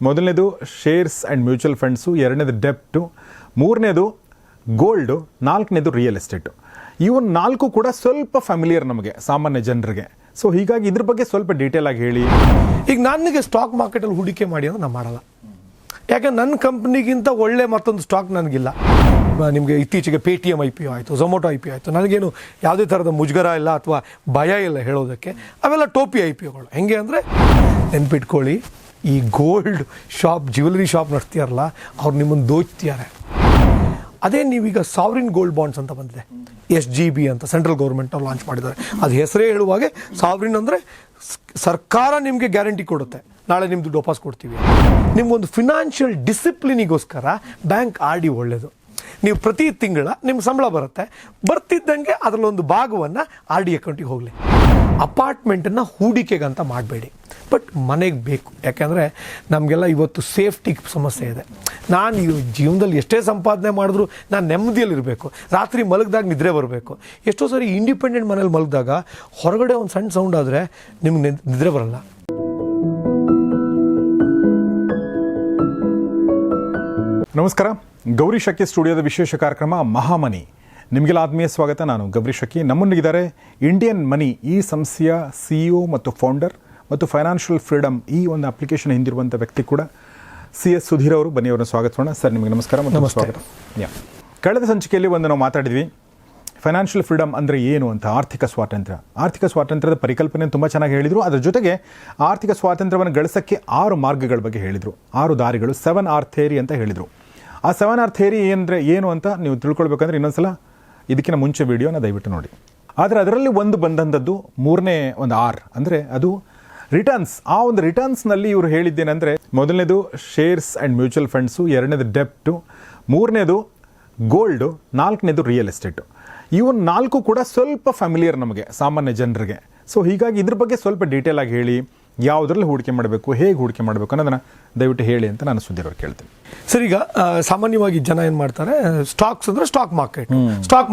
ಮೊದಲನೇದು shares and mutual funds, ಎರಡನೇದು ಡೆಪ್ಟು, ಮೂರನೇದು ಗೋಲ್ಡು, ನಾಲ್ಕನೇದು ರಿಯಲ್ ಎಸ್ಟೇಟು. ಇವು ನಾಲ್ಕು ಕೂಡ ಸ್ವಲ್ಪ ಫ್ಯಾಮಿಲಿಯರ್ ನಮಗೆ ಸಾಮಾನ್ಯ ಜನರಿಗೆ. ಸೊ ಹೀಗಾಗಿ ಇದ್ರ ಬಗ್ಗೆ ಸ್ವಲ್ಪ ಡೀಟೇಲ್ ಆಗಿ ಹೇಳಿ. ಈಗ ನನಗೆ ಸ್ಟಾಕ್ ಮಾರ್ಕೆಟಲ್ಲಿ ಹೂಡಿಕೆ ಮಾಡಿ ಅಂದ್ರೆ ನಾನು ಮಾಡಲ್ಲ. ಯಾಕೆ ನನ್ನ ಕಂಪ್ನಿಗಿಂತ ಒಳ್ಳೆ ಮತ್ತೊಂದು ಸ್ಟಾಕ್ ನನಗಿಲ್ಲ. ನಿಮಗೆ ಇತ್ತೀಚೆಗೆ ಪೇಟಿಎಮ್ IPO ಆಯಿತು, ಝೊಮೊಟೊ IPO ಆಯಿತು. ನನಗೇನು ಯಾವುದೇ ಥರದ ಮುಜುಗರ ಇಲ್ಲ ಅಥವಾ ಭಯ ಇಲ್ಲ ಹೇಳೋದಕ್ಕೆ. ಅವೆಲ್ಲ ಟೋಪಿ IPOಗಳು. ಹೆಂಗೆ ಅಂದರೆ ನೆನ್ಪಿಟ್ಕೊಳ್ಳಿ, ಈ ಗೋಲ್ಡ್ ಶಾಪ್, ಜ್ಯುವೆಲರಿ ಶಾಪ್ ನಡೆಸ್ತೀಯಾರಲ್ಲ, ಅವ್ರು ನಿಮ್ಮನ್ನು ದೋಚ್ತಿದ್ದಾರೆ. ಅದೇ ನೀವೀಗ ಸಾವರಿನ್ ಗೋಲ್ಡ್ ಬಾಂಡ್ಸ್ ಅಂತ ಬಂದಿದೆ, SGB ಅಂತ ಸೆಂಟ್ರಲ್ ಗೌರ್ಮೆಂಟ್ ಅವ್ರು ಲಾಂಚ್ ಮಾಡಿದ್ದಾರೆ. ಅದು ಹೆಸರೇ ಹೇಳುವಾಗೆ ಸಾವರಿನ್ ಅಂದರೆ ಸರ್ಕಾರ ನಿಮಗೆ ಗ್ಯಾರಂಟಿ ಕೊಡುತ್ತೆ, ನಾಳೆ ನಿಮ್ಮ ದುಡ್ಡು ವಾಪಸ್ ಕೊಡ್ತೀವಿ. ನಿಮಗೊಂದು ಫಿನಾನ್ಷಿಯಲ್ ಡಿಸಿಪ್ಲಿನಿಗೋಸ್ಕರ ಬ್ಯಾಂಕ್ RD ಒಳ್ಳೆಯದು. ನೀವು ಪ್ರತಿ ತಿಂಗಳ ನಿಮ್ಮ ಸಂಬಳ ಬರುತ್ತೆ, ಬರ್ತಿದ್ದಂಗೆ ಅದರಲ್ಲೊಂದು ಭಾಗವನ್ನು RD ಅಕೌಂಟಿಗೆ ಹೋಗಲಿ. ಅಪಾರ್ಟ್ಮೆಂಟನ್ನು ಹೂಡಿಕೆಗಂತ ಮಾಡಬೇಡಿ, ಬಟ್ ಮನೆಗೆ ಬೇಕು. ಯಾಕೆಂದರೆ ನಮಗೆಲ್ಲ ಇವತ್ತು ಸೇಫ್ಟಿ ಸಮಸ್ಯೆ ಇದೆ. ನಾನು ಈ ಜೀವನದಲ್ಲಿ ಎಷ್ಟೇ ಸಂಪಾದನೆ ಮಾಡಿದ್ರು ನಾನು ನೆಮ್ಮದಿಯಲ್ಲಿರಬೇಕು. ರಾತ್ರಿ ಮಲಗಿದಾಗ ನಿದ್ರೆ ಬರಬೇಕು. ಎಷ್ಟೋ ಸರಿ ಇಂಡಿಪೆಂಡೆಂಟ್ ಮನೇಲಿ ಮಲಗಿದಾಗ ಹೊರಗಡೆ ಒಂದು ಸಣ್ಣ ಸೌಂಡ್ ಆದರೆ ನಿಮ್ಗೆ ನಿದ್ರೆ ಬರಲ್ಲ. ನಮಸ್ಕಾರ. ಗೌರಿ ಶಕ್ಕಿ ಸ್ಟುಡಿಯೋದ ವಿಶೇಷ ಕಾರ್ಯಕ್ರಮ ಮಹಾಮನಿ ನಿಮಗೆಲ್ಲ ಆತ್ಮೀಯ ಸ್ವಾಗತ. ನಾನು ಗೌರಿ ಶಕ್ಕಿ. ನಮ್ಮೊಂದಿಗಿದ್ದಾರೆ ಇಂಡಿಯನ್ ಮನಿ ಈ ಸಂಸ್ಥೆಯ CEO ಮತ್ತು ಫೌಂಡರ್ ಮತ್ತು ಫೈನಾನ್ಷಿಯಲ್ ಫ್ರೀಡಮ್ ಈ ಒಂದು ಅಪ್ಲಿಕೇಶನ್ ಹಿಂದಿರುವಂಥ ವ್ಯಕ್ತಿ ಕೂಡ CS ಸುಧೀರ್ ಅವರು. ಬನ್ನಿ ಅವರನ್ನು ಸ್ವಾಗತಿಸೋಣ. ಸರ್, ನಿಮಗೆ ನಮಸ್ಕಾರ ಮತ್ತು ಸ್ವಾಗತ. ಕಳೆದ ಸಂಚಿಕೆಯಲ್ಲಿ ನಾವು ಮಾತಾಡಿದ್ವಿ ಫೈನಾನ್ಷಿಯಲ್ ಫ್ರೀಡಮ್ ಅಂದರೆ ಏನು ಅಂತ, ಆರ್ಥಿಕ ಸ್ವಾತಂತ್ರ್ಯ. ಆರ್ಥಿಕ ಸ್ವಾತಂತ್ರ್ಯದ ಪರಿಕಲ್ಪನೆ ತುಂಬ ಚೆನ್ನಾಗಿ ಹೇಳಿದರು. ಅದರ ಜೊತೆಗೆ ಆರ್ಥಿಕ ಸ್ವಾತಂತ್ರ್ಯವನ್ನು ಗಳಿಸೋಕ್ಕೆ 6 ಮಾರ್ಗಗಳ ಬಗ್ಗೆ ಹೇಳಿದರು, 6 ದಾರಿಗಳು, 7R ಥಿಯರಿ ಅಂತ ಹೇಳಿದರು. ಆ 7R ಥಿಯರಿ ಏನು ಅಂತ ನೀವು ತಿಳ್ಕೊಳ್ಬೇಕಂದ್ರೆ ಇನ್ನೊಂದ್ಸಲ ಇದಕ್ಕಿಂತ ಮುಂಚೆ ವಿಡಿಯೋನ ದಯವಿಟ್ಟು ನೋಡಿ. ಆದರೆ ಅದರಲ್ಲಿ ಒಂದು ಬಂದಂಥದ್ದು ಮೂರನೇ ಒಂದು R ಅಂದರೆ ಅದು ರಿಟರ್ನ್ಸ್. ಆ ಒಂದು ರಿಟರ್ನ್ಸ್ನಲ್ಲಿ ಇವರು ಹೇಳಿದ್ದೇನೆಂದರೆ, ಮೊದಲನೇದು ಶೇರ್ಸ್ ಆ್ಯಂಡ್ ಮ್ಯೂಚುವಲ್ ಫಂಡ್ಸು, ಎರಡನೇದು ಡೆಪ್ಟು, ಮೂರನೇದು ಗೋಲ್ಡು, ನಾಲ್ಕನೇದು ರಿಯಲ್ ಎಸ್ಟೇಟು. ಇವು ನಾಲ್ಕು ಕೂಡ ಸ್ವಲ್ಪ ಫ್ಯಾಮಿಲಿಯರ್ ನಮಗೆ ಸಾಮಾನ್ಯ ಜನರಿಗೆ. ಸೊ ಹೀಗಾಗಿ ಇದ್ರ ಬಗ್ಗೆ ಸ್ವಲ್ಪ ಡೀಟೇಲ್ ಆಗಿ ಹೇಳಿ, ಯಾವುದ್ರಲ್ಲಿ ಹೂಡಿಕೆ ಮಾಡಬೇಕು, ಹೇಗೆ ಹೂಡಿಕೆ ಮಾಡಬೇಕು ಅನ್ನೋದನ್ನು ದಯವಿಟ್ಟು ಹೇಳಿ ಅಂತ ನಾನು ಸುಧೀರ್ ಅವ್ರು ಕೇಳ್ತೀನಿ. ಸರ್, ಈಗ ಸಾಮಾನ್ಯವಾಗಿ ಜನ ಏನು ಮಾಡ್ತಾರೆ, ಸ್ಟಾಕ್ಸ್ ಅಂದರೆ ಸ್ಟಾಕ್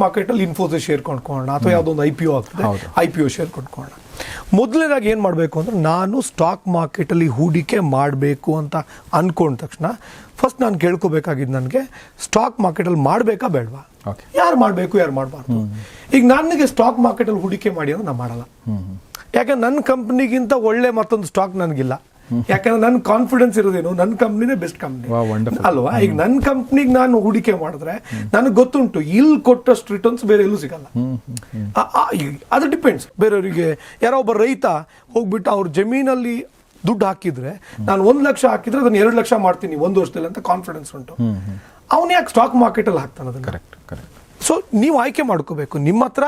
ಮಾರ್ಕೆಟಲ್ಲಿ ಇನ್ಫೋಸಿಸ್ ಶೇರ್ ಕೊಂಡ್ಕೊಳ್ಳೋಣ ಅಥವಾ ಯಾವುದೋ ಒಂದು IPO ಆಗ್ತದೆ, IPO ಶೇರ್ ಕೊಂಡ್ಕೊಳ್ಳೋಣ. ಮೊದಲನೇದಾಗಿ ಏನು ಮಾಡಬೇಕು ಅಂದರೆ, ನಾನು ಸ್ಟಾಕ್ ಮಾರ್ಕೆಟಲ್ಲಿ ಹೂಡಿಕೆ ಮಾಡಬೇಕು ಅಂತ ಅಂದ್ಕೊಂಡ ತಕ್ಷಣ ಫಸ್ಟ್ ನಾನು ಕೇಳ್ಕೋಬೇಕಾಗಿದ್ದು, ನನಗೆ ಸ್ಟಾಕ್ ಮಾರ್ಕೆಟಲ್ಲಿ ಮಾಡಬೇಕಾ ಬೇಡವಾ, ಯಾರು ಮಾಡಬೇಕು ಯಾರು ಮಾಡಬಾರ್ದು. ಈಗ ನನಗೆ ಸ್ಟಾಕ್ ಮಾರ್ಕೆಟಲ್ಲಿ ಹೂಡಿಕೆ ಮಾಡಿ ಅಂದ್ರೆ ನಾನು ಮಾಡಲ್ಲ. ಯಾಕಂದ್ರೆ ನನ್ನ ಕಂಪ್ನಿಗಿಂತ ಒಳ್ಳೆ ಮತ್ತೊಂದು ಸ್ಟಾಕ್ ನನಗಿಲ್ಲ. ಯಾಕಂದ್ರೆ ನನ್ನ ಕಾನ್ಫಿಡೆನ್ಸ್ ಇರೋದೇನು, ನನ್ನ ಕಂಪ್ನಿನೇ ಬೆಸ್ಟ್ ಕಂಪ್ನಿ ಅಲ್ವಾ. ಈಗ ನನ್ನ ಕಂಪ್ನಿಗೆ ನಾನು ಹೂಡಿಕೆ ಮಾಡಿದ್ರೆ ನನಗೆ ಗೊತ್ತುಂಟು ಇಲ್ಲಿ ಕೊಟ್ಟಷ್ಟು ರಿಟರ್ನ್ಸ್ ಬೇರೆ ಎಲ್ಲೂ ಸಿಗಲ್ಲ. ಅದು ಡಿಪೆಂಡ್ಸ್. ಬೇರೆಯವರಿಗೆ ಯಾರೋ ಒಬ್ಬ ರೈತ ಹೋಗ್ಬಿಟ್ಟು ಅವ್ರ ಜಮೀನಲ್ಲಿ ದುಡ್ಡು ಹಾಕಿದ್ರೆ, ನಾನು 1 ಲಕ್ಷ ಹಾಕಿದ್ರೆ ಅದನ್ನು 2 ಲಕ್ಷ ಮಾಡ್ತೀನಿ 1 ವರ್ಷದಲ್ಲಿ ಅಂತ ಕಾನ್ಫಿಡೆನ್ಸ್ ಉಂಟು. ಅವನು ಯಾಕೆ ಸ್ಟಾಕ್ ಮಾರ್ಕೆಟಲ್ಲಿ ಹಾಕ್ತಾನೆ ಅದನ್ನು? ಕರೆಕ್ಟ್. ಸೊ ನೀವು ಆಯ್ಕೆ ಮಾಡ್ಕೋಬೇಕು. ನಿಮ್ಮ ಹತ್ರ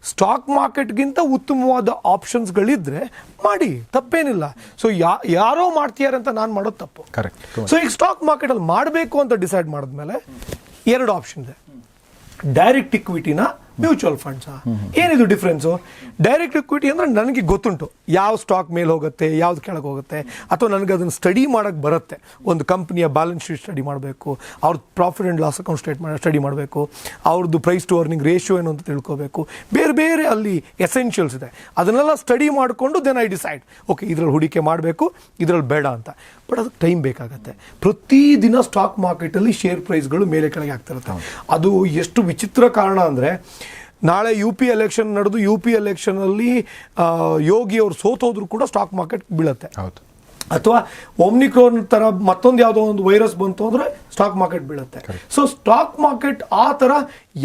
ಸ್ಟಾಕ್ ಮಾರ್ಕೆಟ್ಗಿಂತ ಉತ್ತಮವಾದ ಆಪ್ಷನ್ಸ್ಗಳಿದ್ರೆ ಮಾಡಿ, ತಪ್ಪೇನಿಲ್ಲ. ಸೊ ಯಾರೋ ಮಾಡ್ತೀಯಾರೆ ಅಂತ ನಾನು ಮಾಡೋದು ತಪ್ಪು. ಕರೆಕ್ಟ್. ಸೊ ಈಗ ಸ್ಟಾಕ್ ಮಾರ್ಕೆಟಲ್ಲಿ ಮಾಡಬೇಕು ಅಂತ ಡಿಸೈಡ್ ಮಾಡಿದ್ಮೇಲೆ 2 ಆಪ್ಷನ್ ಇದೆ. ಡೈರೆಕ್ಟ್ ಇಕ್ವಿಟಿನ ಮ್ಯೂಚುವಲ್ ಫಂಡ್ಸಾ? ಏನಿದು ಡಿಫ್ರೆನ್ಸು? ಡೈರೆಕ್ಟ್ ಇಕ್ವಿಟಿ ಅಂದರೆ ನನಗೆ ಗೊತ್ತುಂಟು ಯಾವ ಸ್ಟಾಕ್ ಮೇಲೆ ಹೋಗುತ್ತೆ, ಯಾವ್ದು ಕೆಳಗೆ ಹೋಗುತ್ತೆ, ಅಥವಾ ನನಗೆ ಅದನ್ನು ಸ್ಟಡಿ ಮಾಡೋಕ್ಕೆ ಬರುತ್ತೆ. ಒಂದು ಕಂಪ್ನಿಯ ಬ್ಯಾಲೆನ್ಸ್ ಶೀಟ್ ಸ್ಟಡಿ ಮಾಡಬೇಕು, ಅವ್ರದ್ದು profit and loss account study ಮಾಡಬೇಕು, ಅವ್ರದ್ದು ಪ್ರೈಸ್ ಟು ಅರ್ನಿಂಗ್ ರೇಷಿಯೋ ಏನು ಅಂತ ತಿಳ್ಕೋಬೇಕು. ಬೇರೆ ಅಲ್ಲಿ ಎಸೆನ್ಷಿಯಲ್ಸ್ ಇದೆ. ಅದನ್ನೆಲ್ಲ ಸ್ಟಡಿ ಮಾಡಿಕೊಂಡು ದೆನ್ ಐ ಡಿಸೈಡ್, ಓಕೆ ಇದರಲ್ಲಿ ಹೂಡಿಕೆ ಮಾಡಬೇಕು, ಇದರಲ್ಲಿ ಬೇಡ ಅಂತ. ಬಟ್ ಅದಕ್ಕೆ ಟೈಮ್ ಬೇಕಾಗತ್ತೆ. ಪ್ರತಿದಿನ ಸ್ಟಾಕ್ ಮಾರ್ಕೆಟಲ್ಲಿ ಶೇರ್ ಪ್ರೈಸ್ಗಳು ಮೇಲೆ ಕೆಳಗೆ ಆಗ್ತಿರುತ್ತೆ. ಅದು ಎಷ್ಟು ವಿಚಿತ್ರ ಕಾರಣ ಅಂದರೆ, ನಾಳೆ UP ಎಲೆಕ್ಷನ್ ನಡೆದು UP ಎಲೆಕ್ಷನಲ್ಲಿ ಯೋಗಿ ಅವರು ಸೋತೋದ್ರು ಕೂಡ ಸ್ಟಾಕ್ ಮಾರ್ಕೆಟ್ ಬೀಳುತ್ತೆ. ಹೌದು. ಅಥವಾ ಒಮ್ನಿಕ್ರೋನ್ ಥರ ಮತ್ತೊಂದು ಯಾವುದೋ ಒಂದು ವೈರಸ್ ಬಂತು ಅಂದರೆ ಸ್ಟಾಕ್ ಮಾರ್ಕೆಟ್ ಬೀಳುತ್ತೆ. ಸೊ ಸ್ಟಾಕ್ ಮಾರ್ಕೆಟ್ ಆ ಥರ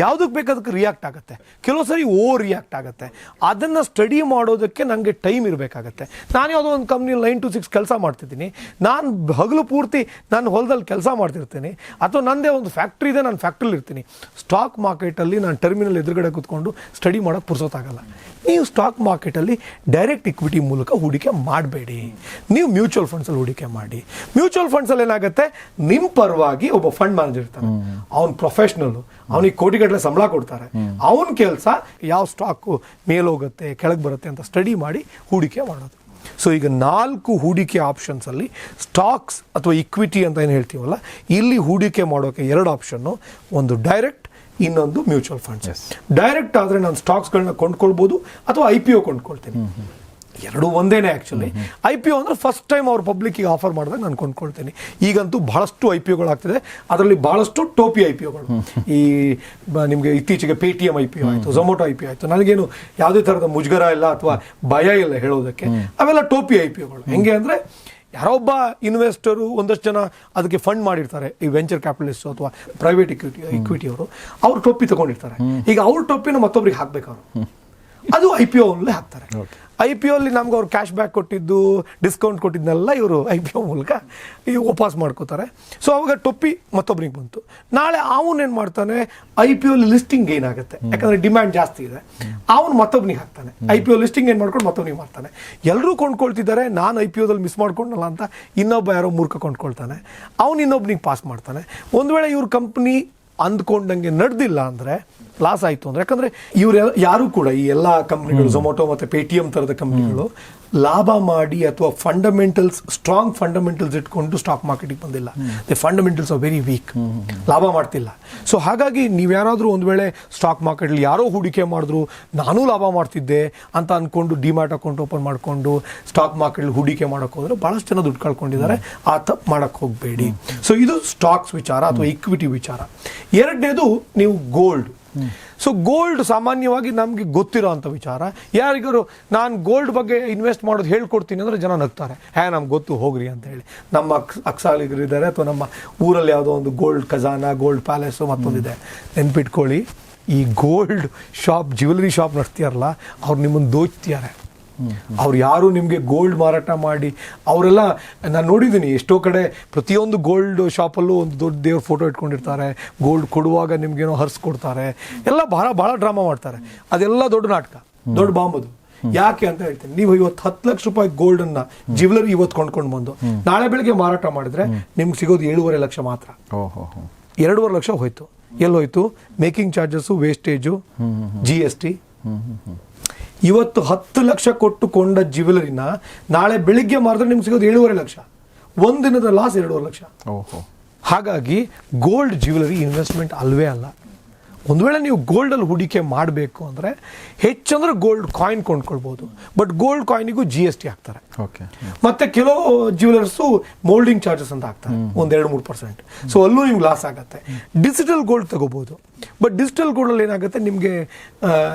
ಯಾವುದಕ್ಕೆ ಬೇಕಾದಕ್ಕೆ ರಿಯಾಕ್ಟ್ ಆಗುತ್ತೆ. ಕೆಲವು ಸರಿ ರಿಯಾಕ್ಟ್ ಆಗುತ್ತೆ. ಅದನ್ನು ಸ್ಟಡಿ ಮಾಡೋದಕ್ಕೆ ನನಗೆ ಟೈಮ್ ಇರಬೇಕಾಗತ್ತೆ. ನಾನು ಯಾವುದೋ ಒಂದು ಕಂಪ್ನಿ 9 to 6 ಕೆಲಸ ಮಾಡ್ತಿದ್ದೀನಿ, ನಾನು ಹಗಲು ಪೂರ್ತಿ ನಾನು ಹೊಲದಲ್ಲಿ ಕೆಲಸ ಮಾಡ್ತಿರ್ತೀನಿ, ಅಥವಾ ನನ್ನದೇ ಒಂದು ಫ್ಯಾಕ್ಟ್ರಿ ಇದೆ, ನಾನು ಫ್ಯಾಕ್ಟ್ರಿಲಿ ಇರ್ತೀನಿ. ಸ್ಟಾಕ್ ಮಾರ್ಕೆಟಲ್ಲಿ ನಾನು ಟರ್ಮಿನಲ್ ಎದುರುಗಡೆ ಕೂತ್ಕೊಂಡು ಸ್ಟಡಿ ಮಾಡೋಕ್ಕೆ ಪುರ್ಸೋತಾಗಲ್ಲ. ನೀವು ಸ್ಟಾಕ್ ಮಾರ್ಕೆಟಲ್ಲಿ ಡೈರೆಕ್ಟ್ ಇಕ್ವಿಟಿ ಮೂಲಕ ಹೂಡಿಕೆ ಮಾಡಬೇಡಿ, ನೀವು ಮ್ಯೂಚುವಲ್ ಫಂಡ್ಸಲ್ಲಿ ಹೂಡಿಕೆ ಮಾಡಿ. ಮ್ಯೂಚುವಲ್ ಫಂಡ್ಸಲ್ಲಿ ಏನಾಗುತ್ತೆ, ನಿಮ್ಮ ಪರವಾಗಿ ಒಬ್ಬ ಫಂಡ್ ಮ್ಯಾನೇಜರ್ ಇರ್ತಾನೆ, ಅವನು ಪ್ರೊಫೆಷ್ನಲ್, ಅವನಿಗೆ ಕೋಟಿಗಟ್ಟಲೆ ಸಂಬಳ ಕೊಡ್ತಾರೆ. ಅವನ ಕೆಲಸ ಯಾವ ಸ್ಟಾಕು ಮೇಲೋಗುತ್ತೆ ಕೆಳಗೆ ಬರುತ್ತೆ ಅಂತ ಸ್ಟಡಿ ಮಾಡಿ ಹೂಡಿಕೆ ಮಾಡೋದು. ಸೊ ಈಗ 4 ಹೂಡಿಕೆ ಆಪ್ಷನ್ಸಲ್ಲಿ ಸ್ಟಾಕ್ಸ್ ಅಥವಾ ಇಕ್ವಿಟಿ ಅಂತ ಏನು ಹೇಳ್ತೀವಲ್ಲ, ಇಲ್ಲಿ ಹೂಡಿಕೆ ಮಾಡೋಕ್ಕೆ 2 ಆಪ್ಷನ್ನು, ಒಂದು ಡೈರೆಕ್ಟ್, ಇನ್ನೊಂದು ಮ್ಯೂಚುವಲ್ ಫಂಡ್ಸ್. ಡೈರೆಕ್ಟ್ ಆದರೆ ನಾನು ಸ್ಟಾಕ್ಸ್ಗಳನ್ನ ಕೊಂಡ್ಕೊಳ್ಬೋದು ಅಥವಾ IPO ಕೊಂಡ್ಕೊಳ್ತೀನಿ. ಎರಡು ಒಂದೇನೆ ಆ್ಯಕ್ಚುಲಿ. IPO ಅಂದರೆ ಫಸ್ಟ್ ಟೈಮ್ ಅವ್ರು ಪಬ್ಲಿಕ್ಕಿಗೆ ಆಫರ್ ಮಾಡಿದಾಗ ನಾನು ಕೊಂಡ್ಕೊಳ್ತೀನಿ. ಈಗಂತೂ ಬಹಳಷ್ಟು IPOಗಳಾಗ್ತಿದೆ, ಅದರಲ್ಲಿ ಬಹಳಷ್ಟು ಟೋಪಿ IPOಗಳು. ಈ ನಿಮಗೆ ಇತ್ತೀಚೆಗೆ ಪೇಟಿಎಂ IPO ಆಯಿತು, ಝೊಮೊಟೊ IPO ಆಯಿತು. ನನಗೇನು ಯಾವುದೇ ಥರದ ಮುಜುಗರ ಇಲ್ಲ ಅಥವಾ ಭಯ ಇಲ್ಲ ಹೇಳೋದಕ್ಕೆ. ಅವೆಲ್ಲ ಟೋಪಿ IPOಗಳು. ಹೆಂಗೆ ಅಂದರೆ ಯಾರೊಬ್ಬ ಇನ್ವೆಸ್ಟರು ಒಂದಷ್ಟು ಜನ ಅದಕ್ಕೆ ಫಂಡ್ ಮಾಡಿರ್ತಾರೆ, ಈ ವೆಂಚರ್ ಕ್ಯಾಪಿಟಲಿಸ್ಟ್ ಅಥವಾ ಪ್ರೈವೇಟ್ ಇಕ್ವಿಟಿ ಅವರು, ಅವ್ರು ಟೊಪ್ಪಿ ತಗೊಂಡಿರ್ತಾರೆ. ಈಗ ಅವ್ರ ಟೊಪ್ಪಿನ ಮತ್ತೊಬ್ರಿಗೆ ಹಾಕ್ಬೇಕು ಅವರು, ಅದು IPO ಅಲ್ಲೇ ಹಾಕ್ತಾರೆ. IPO ಅಲ್ಲಿ ನಮ್ಗೆ ಅವ್ರು ಕ್ಯಾಶ್ ಬ್ಯಾಕ್ ಕೊಟ್ಟಿದ್ದು, ಡಿಸ್ಕೌಂಟ್ ಕೊಟ್ಟಿದ್ದನ್ನೆಲ್ಲ ಇವರು IPO ಮೂಲಕ ವಾಪಸ್ ಮಾಡ್ಕೋತಾರೆ. ಸೊ ಅವಾಗ ಟೊಪ್ಪಿ ಮತ್ತೊಬ್ರಿಗೆ ಬಂತು. ನಾಳೆ ಅವನೇನು ಮಾಡ್ತಾನೆ, IPO ಅಲ್ಲಿ ಲಿಸ್ಟಿಂಗ್ ಏನಾಗುತ್ತೆ, ಯಾಕಂದ್ರೆ ಡಿಮ್ಯಾಂಡ್ ಜಾಸ್ತಿ ಇದೆ, ಅವನು ಮತ್ತೊಬ್ನಿಗೆ ಹಾಕ್ತಾನೆ. IPO ಲಿಸ್ಟಿಂಗ್ ಏನು ಮಾಡ್ಕೊಂಡು ಮತ್ತೊಬ್ನಿಗೆ ಮಾಡ್ತಾನೆ. ಎಲ್ಲರೂ ಕೊಂಡ್ಕೊಳ್ತಿದ್ದಾರೆ, ನಾನು IPOದಲ್ಲಿ ಮಿಸ್ ಮಾಡ್ಕೊಂಡಲ್ಲ ಅಂತ ಇನ್ನೊಬ್ಬ ಯಾರೋ ಮೂರ್ಖ ಕೊಂಡ್ಕೊಳ್ತಾನೆ, ಅವನು ಇನ್ನೊಬ್ನಿಗೆ ಪಾಸ್ ಮಾಡ್ತಾನೆ. ಒಂದು ವೇಳೆ ಇವ್ರ ಕಂಪ್ನಿ ಅಂದ್ಕೊಂಡಂಗೆ ನಡೆದಿಲ್ಲ ಅಂದರೆ, ಲಾಸ್ ಆಯಿತು ಅಂದರೆ, ಯಾಕಂದರೆ ಇವ್ರು ಯಾರು ಕೂಡ ಈ ಎಲ್ಲ ಕಂಪ್ನಿಗಳು, ಝೊಮೊಟೊ ಮತ್ತು ಪೇಟಿಎಂ ಥರದ ಕಂಪ್ನಿಗಳು ಲಾಭ ಮಾಡಿ ಅಥವಾ ಸ್ಟ್ರಾಂಗ್ ಫಂಡಮೆಂಟಲ್ಸ್ ಇಟ್ಕೊಂಡು ಸ್ಟಾಕ್ ಮಾರ್ಕೆಟಿಗೆ ಬಂದಿಲ್ಲ. The fundamentals are very weak, ಲಾಭ ಮಾಡ್ತಿಲ್ಲ. ಸೊ ಹಾಗಾಗಿ ನೀವು ಯಾರಾದರೂ ಒಂದು ವೇಳೆ ಸ್ಟಾಕ್ ಮಾರ್ಕೆಟಲ್ಲಿ ಯಾರೋ ಹೂಡಿಕೆ ಮಾಡಿದ್ರು, ನಾನೂ ಲಾಭ ಮಾಡ್ತಿದ್ದೆ ಅಂತ ಅಂದ್ಕೊಂಡು ಡಿಮ್ಯಾಟ್ ಅಕೌಂಟ್ ಓಪನ್ ಮಾಡಿಕೊಂಡು ಸ್ಟಾಕ್ ಮಾರ್ಕೆಟಲ್ಲಿ ಹೂಡಿಕೆ ಮಾಡೋಕ್ಕೆ ಹೋದರೆ ಭಾಳಷ್ಟು ಜನ ದುಡ್ಡು ಕಳ್ಕೊಂಡಿದ್ದಾರೆ. ಆ ತಪ್ಪು ಮಾಡೋಕ್ಕೆ ಹೋಗಬೇಡಿ. ಸೊ ಇದು ಸ್ಟಾಕ್ಸ್ ವಿಚಾರ ಅಥವಾ ಇಕ್ವಿಟಿ ವಿಚಾರ. ಎರಡನೇದು ನೀವು ಗೋಲ್ಡ್. ಸೊ ಗೋಲ್ಡ್ ಸಾಮಾನ್ಯವಾಗಿ ನಮಗೆ ಗೊತ್ತಿರೋ ಅಂಥ ವಿಚಾರ. ಯಾರಿಗಾರು ನಾನು ಗೋಲ್ಡ್ ಬಗ್ಗೆ ಇನ್ವೆಸ್ಟ್ ಮಾಡೋದು ಹೇಳ್ಕೊಡ್ತೀನಿ ಅಂದರೆ ಜನ ನಗ್ತಾರೆ, ನಮ್ಗೆ ಗೊತ್ತು ಹೋಗ್ರಿ ಅಂತ ಹೇಳಿ. ನಮ್ಮ ಅಕ್ಸಾಲಿಗರಿದ್ದಾರೆ ಅಥವಾ ನಮ್ಮ ಊರಲ್ಲಿ ಯಾವುದೋ ಒಂದು ಗೋಲ್ಡ್ ಖಜಾನ, ಗೋಲ್ಡ್ ಪ್ಯಾಲೇಸು ಮತ್ತೊಂದಿದೆ. ನೆನ್ಪಿಟ್ಕೊಳ್ಳಿ, ಈ ಗೋಲ್ಡ್ ಶಾಪ್, ಜ್ಯುವೆಲರಿ ಶಾಪ್ ನಡೆಸ್ತೀಯಾರಲ್ಲ, ಅವ್ರು ನಿಮ್ಮನ್ನು ದೋಚ್ತಿದ್ದಾರೆ. ಅವ್ರು ಯಾರು ನಿಮಗೆ ಗೋಲ್ಡ್ ಮಾರಾಟ ಮಾಡಿ, ಅವರೆಲ್ಲ ನಾನು ನೋಡಿದ್ದೀನಿ ಎಷ್ಟೋ ಕಡೆ ಪ್ರತಿಯೊಂದು ಗೋಲ್ಡ್ ಶಾಪಲ್ಲೂ ಒಂದು ದೊಡ್ಡ ದೇವ್ರ ಫೋಟೋ ಇಟ್ಕೊಂಡಿರ್ತಾರೆ. ಗೋಲ್ಡ್ ಕೊಡುವಾಗ ನಿಮ್ಗೇನೋ ಹರಿಸ್ಕೊಡ್ತಾರೆ, ಎಲ್ಲ ಭಾಳ ಡ್ರಾಮಾ ಮಾಡ್ತಾರೆ. ಅದೆಲ್ಲ ದೊಡ್ಡ ನಾಟಕ, ದೊಡ್ಡ ಬಾಂಬದು. ಯಾಕೆ ಅಂತ ಹೇಳ್ತೀನಿ, ನೀವು ಇವತ್ತು 10 ಲಕ್ಷ ರೂಪಾಯಿ ಗೋಲ್ಡನ್ನ ಜ್ಯುವೆಲರಿ ಇವತ್ತು ಕೊಂಡ್ಕೊಂಡು ಬಂದು ನಾಳೆ ಬೆಳಗ್ಗೆ ಮಾರಾಟ ಮಾಡಿದ್ರೆ ನಿಮ್ಗೆ ಸಿಗೋದು 7.5 ಲಕ್ಷ ಮಾತ್ರ. 2.5 ಲಕ್ಷ ಹೋಯ್ತು. ಎಲ್ಲೋಯ್ತು? Making charges, wastage, GST. ಇವತ್ತು 10 ಲಕ್ಷ ಕೊಟ್ಟು ಕೊಂಡ ಜ್ಯುವೆಲರಿನ ನಾಳೆ ಬೆಳಿಗ್ಗೆ ಮಾರಿದ್ರೆ ನಿಮ್ಗೆ ಸಿಗೋದು 7.5 ಲಕ್ಷ. ಒಂದಿನದ ಲಾಸ್ 2.5 ಲಕ್ಷ. ಹಾಗಾಗಿ ಗೋಲ್ಡ್ ಜ್ಯುವೆಲರಿ ಇನ್ವೆಸ್ಟ್ಮೆಂಟ್ ಅಲ್ವೇ ಅಲ್ಲ. ಒಂದು ವೇಳೆ ನೀವು ಗೋಲ್ಡಲ್ಲಿ ಹೂಡಿಕೆ ಮಾಡಬೇಕು ಅಂದರೆ ಹೆಚ್ಚಂದ್ರೆ ಗೋಲ್ಡ್ ಕಾಯಿನ್ ಕೊಂಡ್ಕೊಳ್ಬೋದು. ಬಟ್ ಗೋಲ್ಡ್ ಕಾಯಿನಿಗೂ GST ಹಾಕ್ತಾರೆ. ಮತ್ತೆ ಕೆಲವು ಜ್ಯುವೆಲರ್ಸು ಮೋಲ್ಡಿಂಗ್ ಚಾರ್ಜಸ್ ಅಂತ ಹಾಕ್ತಾರೆ, 1-2-3%. ಸೊ ಅಲ್ಲೂ ನಿಮ್ಗೆ ಲಾಸ್ ಆಗುತ್ತೆ. ಡಿಜಿಟಲ್ ಗೋಲ್ಡ್ ತಗೋಬೋದು. ಬಟ್ ಡಿಜಿಟಲ್ ಗೋಲ್ಡಲ್ಲಿ ಏನಾಗುತ್ತೆ, ನಿಮಗೆ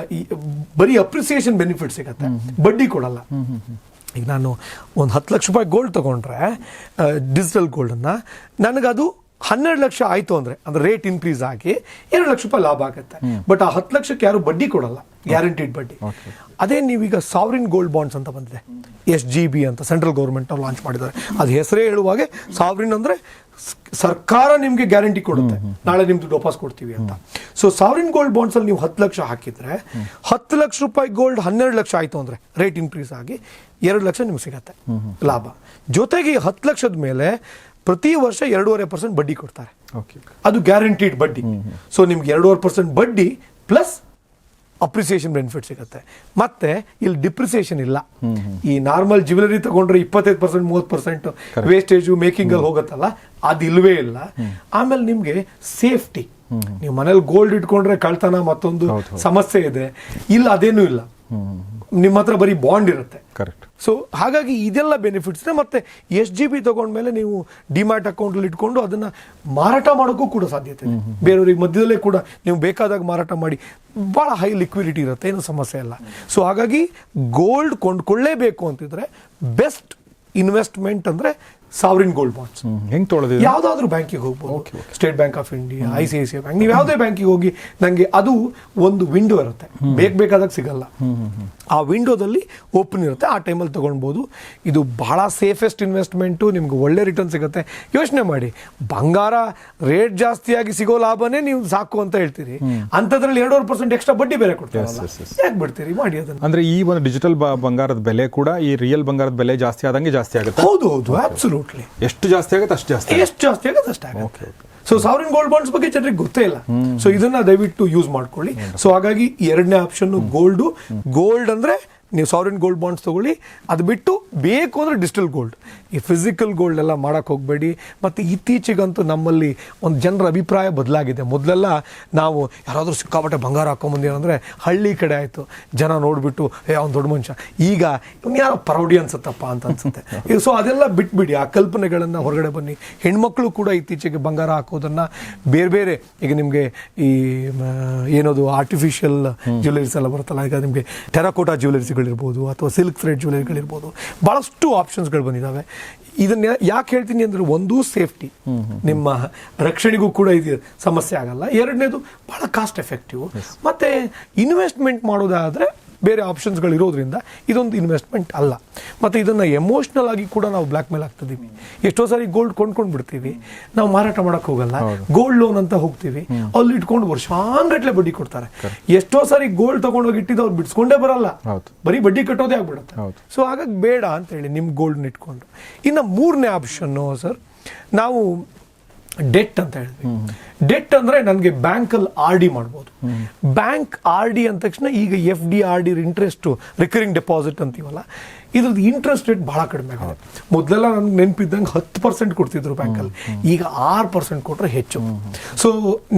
ಬರೀ ಅಪ್ರಿಸಿಯೇಷನ್ ಬೆನಿಫಿಟ್ ಸಿಗುತ್ತೆ, ಬಡ್ಡಿ ಕೊಡಲ್ಲ. ಈಗ ನಾನು ಒಂದು 10 ಲಕ್ಷ ರೂಪಾಯಿ ಗೋಲ್ಡ್ ತೊಗೊಂಡ್ರೆ ಡಿಜಿಟಲ್ ಗೋಲ್ಡನ್ನು, ನನಗದು 12 ಲಕ್ಷ ಆಯಿತು ಅಂದರೆ ರೇಟ್ ಇನ್ಕ್ರೀಸ್ ಆಗಿ 2 ಲಕ್ಷ ರೂಪಾಯಿ ಲಾಭ ಆಗುತ್ತೆ. ಬಟ್ ಆ 10 ಲಕ್ಷಕ್ಕೆ ಯಾರು ಬಡ್ಡಿ ಕೊಡಲ್ಲ, ಗ್ಯಾರಂಟಿಡ್ ಬಡ್ಡಿ. ಅದೇ ನೀವೀಗ ಸಾವರಿನ್ ಗೋಲ್ಡ್ ಬಾಂಡ್ಸ್ ಅಂತ ಬಂದಿದೆ, SGB ಅಂತ ಸೆಂಟ್ರಲ್ ಗೌರ್ಮೆಂಟ್ ಅವ್ರು ಲಾಂಚ್ ಮಾಡಿದ್ದಾರೆ. ಅದು ಹೆಸರೇ ಹೇಳುವಾಗೆ ಸಾವರಿನ್ ಅಂದರೆ ಸರ್ಕಾರ ನಿಮಗೆ ಗ್ಯಾರಂಟಿ ಕೊಡುತ್ತೆ, ನಾಳೆ ನಿಮ್ದು ವಾಪಸ್ ಕೊಡ್ತೀವಿ ಅಂತ. ಸೊ ಸಾವರಿನ್ ಗೋಲ್ಡ್ ಬಾಂಡ್ಸಲ್ಲಿ ನೀವು 10 ಲಕ್ಷ ಹಾಕಿದ್ರೆ 10 ಲಕ್ಷ ರೂಪಾಯಿ ಗೋಲ್ಡ್ 12 ಲಕ್ಷ ಆಯಿತು ಅಂದರೆ ರೇಟ್ ಇನ್ಕ್ರೀಸ್ ಆಗಿ 2 ಲಕ್ಷ ನಿಮ್ಗೆ ಸಿಗತ್ತೆ ಲಾಭ. ಜೊತೆಗೆ 10 ಲಕ್ಷದ ಮೇಲೆ ಪ್ರತಿ ವರ್ಷ 2.5% ಬಡ್ಡಿ ಕೊಡ್ತಾರೆ. ಅದು ಗ್ಯಾರಂಟಿಡ್ ಬಡ್ಡಿ. ಸೊ ನಿಮ್ಗೆ 2.5% ಬಡ್ಡಿ ಪ್ಲಸ್ ಅಪ್ರಿಸಿಯೇಷನ್ ಬೆನಿಫಿಟ್ ಸಿಗುತ್ತೆ. ಮತ್ತೆ ಇಲ್ಲಿ ಡಿಪ್ರಿಸಿಯೇಷನ್ ಇಲ್ಲ. ಈ ನಾರ್ಮಲ್ ಜ್ಯುವೆಲರಿ ತಗೊಂಡ್ರೆ 25%, 30% ವೇಸ್ಟೇಜು ಮೇಕಿಂಗ್ ಅಲ್ಲಿ ಹೋಗುತ್ತಲ್ಲ, ಅದು ಇಲ್ವೇ ಇಲ್ಲ. ಆಮೇಲೆ ನಿಮ್ಗೆ ಸೇಫ್ಟಿ, ನೀವು ಮನೇಲಿ ಗೋಲ್ಡ್ ಇಟ್ಕೊಂಡ್ರೆ ಕಳ್ತನ ಮತ್ತೊಂದು ಸಮಸ್ಯೆ ಇದೆ, ಇಲ್ಲ ಅದೇನೂ ಇಲ್ಲ. ನಿಮ್ಮ ಹತ್ರ ಬರೀ ಬಾಂಡ್ ಇರುತ್ತೆ. ಕರೆಕ್ಟ್. ಸೊ ಹಾಗಾಗಿ ಇದೆಲ್ಲ ಬೆನಿಫಿಟ್ಸ್ ಇದೆ. ಮತ್ತೆ SGB ತಗೊಂಡ್ಮೇಲೆ ನೀವು ಡಿಮ್ಯಾಟ್ ಅಕೌಂಟಲ್ಲಿ ಇಟ್ಕೊಂಡು ಅದನ್ನ ಮಾರಾಟ ಮಾಡೋಕ್ಕೂ ಕೂಡ ಸಾಧ್ಯತೆ ಇದೆ. ಬೇರೆಯವ್ರಿಗೆ ಮಧ್ಯದಲ್ಲೇ ಕೂಡ ನೀವು ಬೇಕಾದಾಗ ಮಾರಾಟ ಮಾಡಿ, ಭಾಳ ಹೈ ಲಿಕ್ವಿಡಿಟಿ ಇರುತ್ತೆ, ಏನು ಸಮಸ್ಯೆ ಇಲ್ಲ. ಸೊ ಹಾಗಾಗಿ ಗೋಲ್ಡ್ ಕೊಂಡ್ಕೊಳ್ಳೇಬೇಕು ಅಂತಿದ್ರೆ ಬೆಸ್ಟ್ ಇನ್ವೆಸ್ಟ್ಮೆಂಟ್ ಅಂದರೆ ಸಾವರಿನ್ ಗೋಲ್ಡ್ ಬಾಂಡ್ಸ್. ಹೆಂಗೆ ತೊಳೆದು ಯಾವುದಾದ್ರೂ ಬ್ಯಾಂಕಿಗೆ ಹೋಗ್ಬೋದು, state bank of India, ICICI bank, ನೀವು ಯಾವುದೇ ಬ್ಯಾಂಕಿಗೆ ಹೋಗಿ ನನಗೆ ಅದು ಒಂದು ವಿಂಡೋ ಇರುತ್ತೆ, ಬೇಕಾದಾಗ ಸಿಗಲ್ಲ. ಆ ವಿಂಡೋದಲ್ಲಿ ಓಪನ್ ಇರುತ್ತೆ, ಆ ಟೈಮಲ್ಲಿ ತೊಗೊಳ್ಬೋದು. ಇದು ಬಹಳ ಸೇಫೆಸ್ಟ್ ಇನ್ವೆಸ್ಟ್ಮೆಂಟು, ನಿಮ್ಗೆ ಒಳ್ಳೆ ರಿಟರ್ನ್ ಸಿಗುತ್ತೆ. ಯೋಚನೆ ಮಾಡಿ, ಬಂಗಾರ ರೇಟ್ ಜಾಸ್ತಿಯಾಗಿ ಸಿಗೋ ಲಾಭನೇ ನೀವು ಸಾಕು ಅಂತ ಹೇಳ್ತೀರಿ, ಅಂಥದ್ರಲ್ಲಿ 2.5% ಎಕ್ಸ್ಟ್ರಾ ಬಡ್ಡಿ ಬೇರೆ ಕೊಡ್ತಾರೆ. ಯಾಕೆ ಬಿಡ್ತೀರಿ? ಮಾಡಿ ಅದನ್ನು. ಅಂದ್ರೆ ಈ ಒಂದು ಡಿಜಿಟಲ್ ಬಂಗಾರದ ಬೆಲೆ ಕೂಡ ಈ ರಿಯಲ್ ಬಂಗಾರದ ಬೆಲೆ ಜಾಸ್ತಿ ಆದಂಗೆ ಜಾಸ್ತಿ ಆಗುತ್ತೆ. ಹೌದು, ಅಬ್ಸಲ್ಯೂಟ್ಲಿ. ಎಷ್ಟು ಜಾಸ್ತಿ ಆಗುತ್ತೆ ಅಷ್ಟು ಜಾಸ್ತಿ, ಎಷ್ಟು ಜಾಸ್ತಿ ಆಗುತ್ತೆ ಅಷ್ಟೇ ಆಗುತ್ತೆ. ಸೊ ಸಾವರಿನ್ ಗೋಲ್ಡ್ ಬಾಂಡ್ಸ್ ಬಗ್ಗೆ ಜನರಿಗೆ ಗೊತ್ತೇ ಇಲ್ಲ. ಸೊ ಇದನ್ನ ದಯವಿಟ್ಟು ಯೂಸ್ ಮಾಡ್ಕೊಳ್ಳಿ. ಸೊ ಹಾಗಾಗಿ ಎರಡನೇ ಆಪ್ಷನ್ ಗೋಲ್ಡ್ ಅಂದ್ರೆ ನೀವು ಸಾವರಿನ್ ಗೋಲ್ಡ್ ಬಾಂಡ್ಸ್ ತೊಗೊಳ್ಳಿ. ಅದು ಬಿಟ್ಟು ಬೇಕು ಅಂದರೆ ಡಿಜಿಟಲ್ ಗೋಲ್ಡ್, ಈ ಫಿಸಿಕಲ್ ಗೋಲ್ಡ್ ಎಲ್ಲ ಮಾಡೋಕ್ಕೆ ಹೋಗಬೇಡಿ. ಮತ್ತು ಇತ್ತೀಚೆಗಂತೂ ನಮ್ಮಲ್ಲಿ ಒಂದು ಜನರ ಅಭಿಪ್ರಾಯ ಬದಲಾಗಿದೆ. ಮೊದಲೆಲ್ಲ ನಾವು ಯಾರಾದರೂ ಸಿಕ್ಕಾಪಟ್ಟೆ ಬಂಗಾರ ಹಾಕೊಂಬಂದಿರೋ ಅಂದರೆ ಹಳ್ಳಿ ಕಡೆ ಆಯಿತು, ಜನ ನೋಡಿಬಿಟ್ಟು ಅವ್ನು ದೊಡ್ಡ ಮನುಷ್ಯ. ಈಗ ಯಾರೋ ಪರೌಡಿ ಅನ್ಸುತ್ತಪ್ಪ ಅಂತ ಅನ್ಸುತ್ತೆ. ಸೊ ಅದೆಲ್ಲ ಬಿಟ್ಬಿಡಿ, ಆ ಕಲ್ಪನೆಗಳನ್ನು ಹೊರಗಡೆ ಬನ್ನಿ. ಹೆಣ್ಮಕ್ಳು ಕೂಡ ಇತ್ತೀಚೆಗೆ ಬಂಗಾರ ಹಾಕೋದನ್ನು ಬೇರೆ ಬೇರೆ, ಈಗ ನಿಮಗೆ ಈ ಏನದು ಆರ್ಟಿಫಿಷಿಯಲ್ ಜ್ಯುವೆಲರೀಸ್ ಎಲ್ಲ ಬರುತ್ತಲ್ಲ, ಈಗ ನಿಮಗೆ ಟೆರಾಕೋಟಾ ಜ್ಯುವೆಲರೀಸ್ಗಳಿರ್ಬೋದು ಅಥವಾ ಸಿಲ್ಕ್ ಥ್ರೆಡ್ ಜ್ಯುವೆಲರಿಗಳಿರ್ಬೋದು, ಭಾಳಷ್ಟು ಆಪ್ಷನ್ಸ್ಗಳು ಬಂದಿದ್ದಾವೆ. ಇದನ್ನ ಯಾಕೆ ಹೇಳ್ತೀನಿ ಅಂದರೆ, ಒಂದು ಸೇಫ್ಟಿ, ನಿಮ್ಮ ರಕ್ಷಣೆಗೂ ಕೂಡ ಇದು ಸಮಸ್ಯೆ ಆಗಲ್ಲ. ಎರಡನೇದು ಭಾಳ ಕಾಸ್ಟ್ ಎಫೆಕ್ಟಿವ್. ಮತ್ತು ಇನ್ವೆಸ್ಟ್ಮೆಂಟ್ ಮಾಡೋದಾದರೆ ಬೇರೆ ಆಪ್ಷನ್ಸ್ಗಳು ಇರೋದ್ರಿಂದ ಇದೊಂದು ಇನ್ವೆಸ್ಟ್ಮೆಂಟ್ ಅಲ್ಲ. ಮತ್ತು ಇದನ್ನು ಎಮೋಷ್ನಲ್ ಆಗಿ ಕೂಡ ನಾವು ಬ್ಲ್ಯಾಕ್ ಮೇಲ್ ಆಗ್ತಿದ್ದೀವಿ. ಎಷ್ಟೋ ಸಾರಿ ಗೋಲ್ಡ್ ಕೊಂಡ್ಕೊಂಡು ಬಿಡ್ತೀವಿ, ನಾವು ಮಾರಾಟ ಮಾಡೋಕ್ಕೆ ಹೋಗಲ್ಲ, ಗೋಲ್ಡ್ ಲೋನ್ ಅಂತ ಹೋಗ್ತೀವಿ, ಅಲ್ಲಿ ಇಟ್ಕೊಂಡು ವರ್ಷಾನ್ಗಟ್ಲೆ ಬಡ್ಡಿ ಕೊಡ್ತಾರೆ. ಎಷ್ಟೋ ಸಾರಿ ಗೋಲ್ಡ್ ತೊಗೊಂಡೋಗಿ ಇಟ್ಟಿದ್ದು ಅವ್ರು ಬಿಡಿಸ್ಕೊಂಡೇ ಬರಲ್ಲ, ಬರೀ ಬಡ್ಡಿ ಕಟ್ಟೋದೇ ಆಗ್ಬಿಡುತ್ತೆ. ಸೊ ಹಾಗಾಗಿ ಬೇಡ ಅಂತೇಳಿ ನಿಮ್ಮ ಗೋಲ್ಡ್ನ ಇಟ್ಕೊಂಡು. ಇನ್ನು ಮೂರನೇ ಆಪ್ಷನ್ನು ಸರ್, ನಾವು ಡೆಟ್ ಅಂತ ಹೇಳಿದ್ವಿ. ಡೆಟ್ ಅಂದರೆ ನನಗೆ ಬ್ಯಾಂಕಲ್ಲಿ RD ಮಾಡ್ಬೋದು. ಬ್ಯಾಂಕ್ RD ಅಂದ ತಕ್ಷಣ ಈಗ FD RD interest recurring deposit ಅಂತೀವಲ್ಲ, ಇದ್ರದ್ದು ಇಂಟ್ರೆಸ್ಟ್ ರೇಟ್ ಭಾಳ ಕಡಿಮೆ ಆಗಿದೆ. ಮೊದಲೆಲ್ಲ ನನಗೆ ನೆನಪಿದ್ದಂಗೆ 10% ಕೊಡ್ತಿದ್ರು ಬ್ಯಾಂಕಲ್ಲಿ, ಈಗ 6% ಕೊಟ್ಟರೆ ಹೆಚ್ಚು. ಸೊ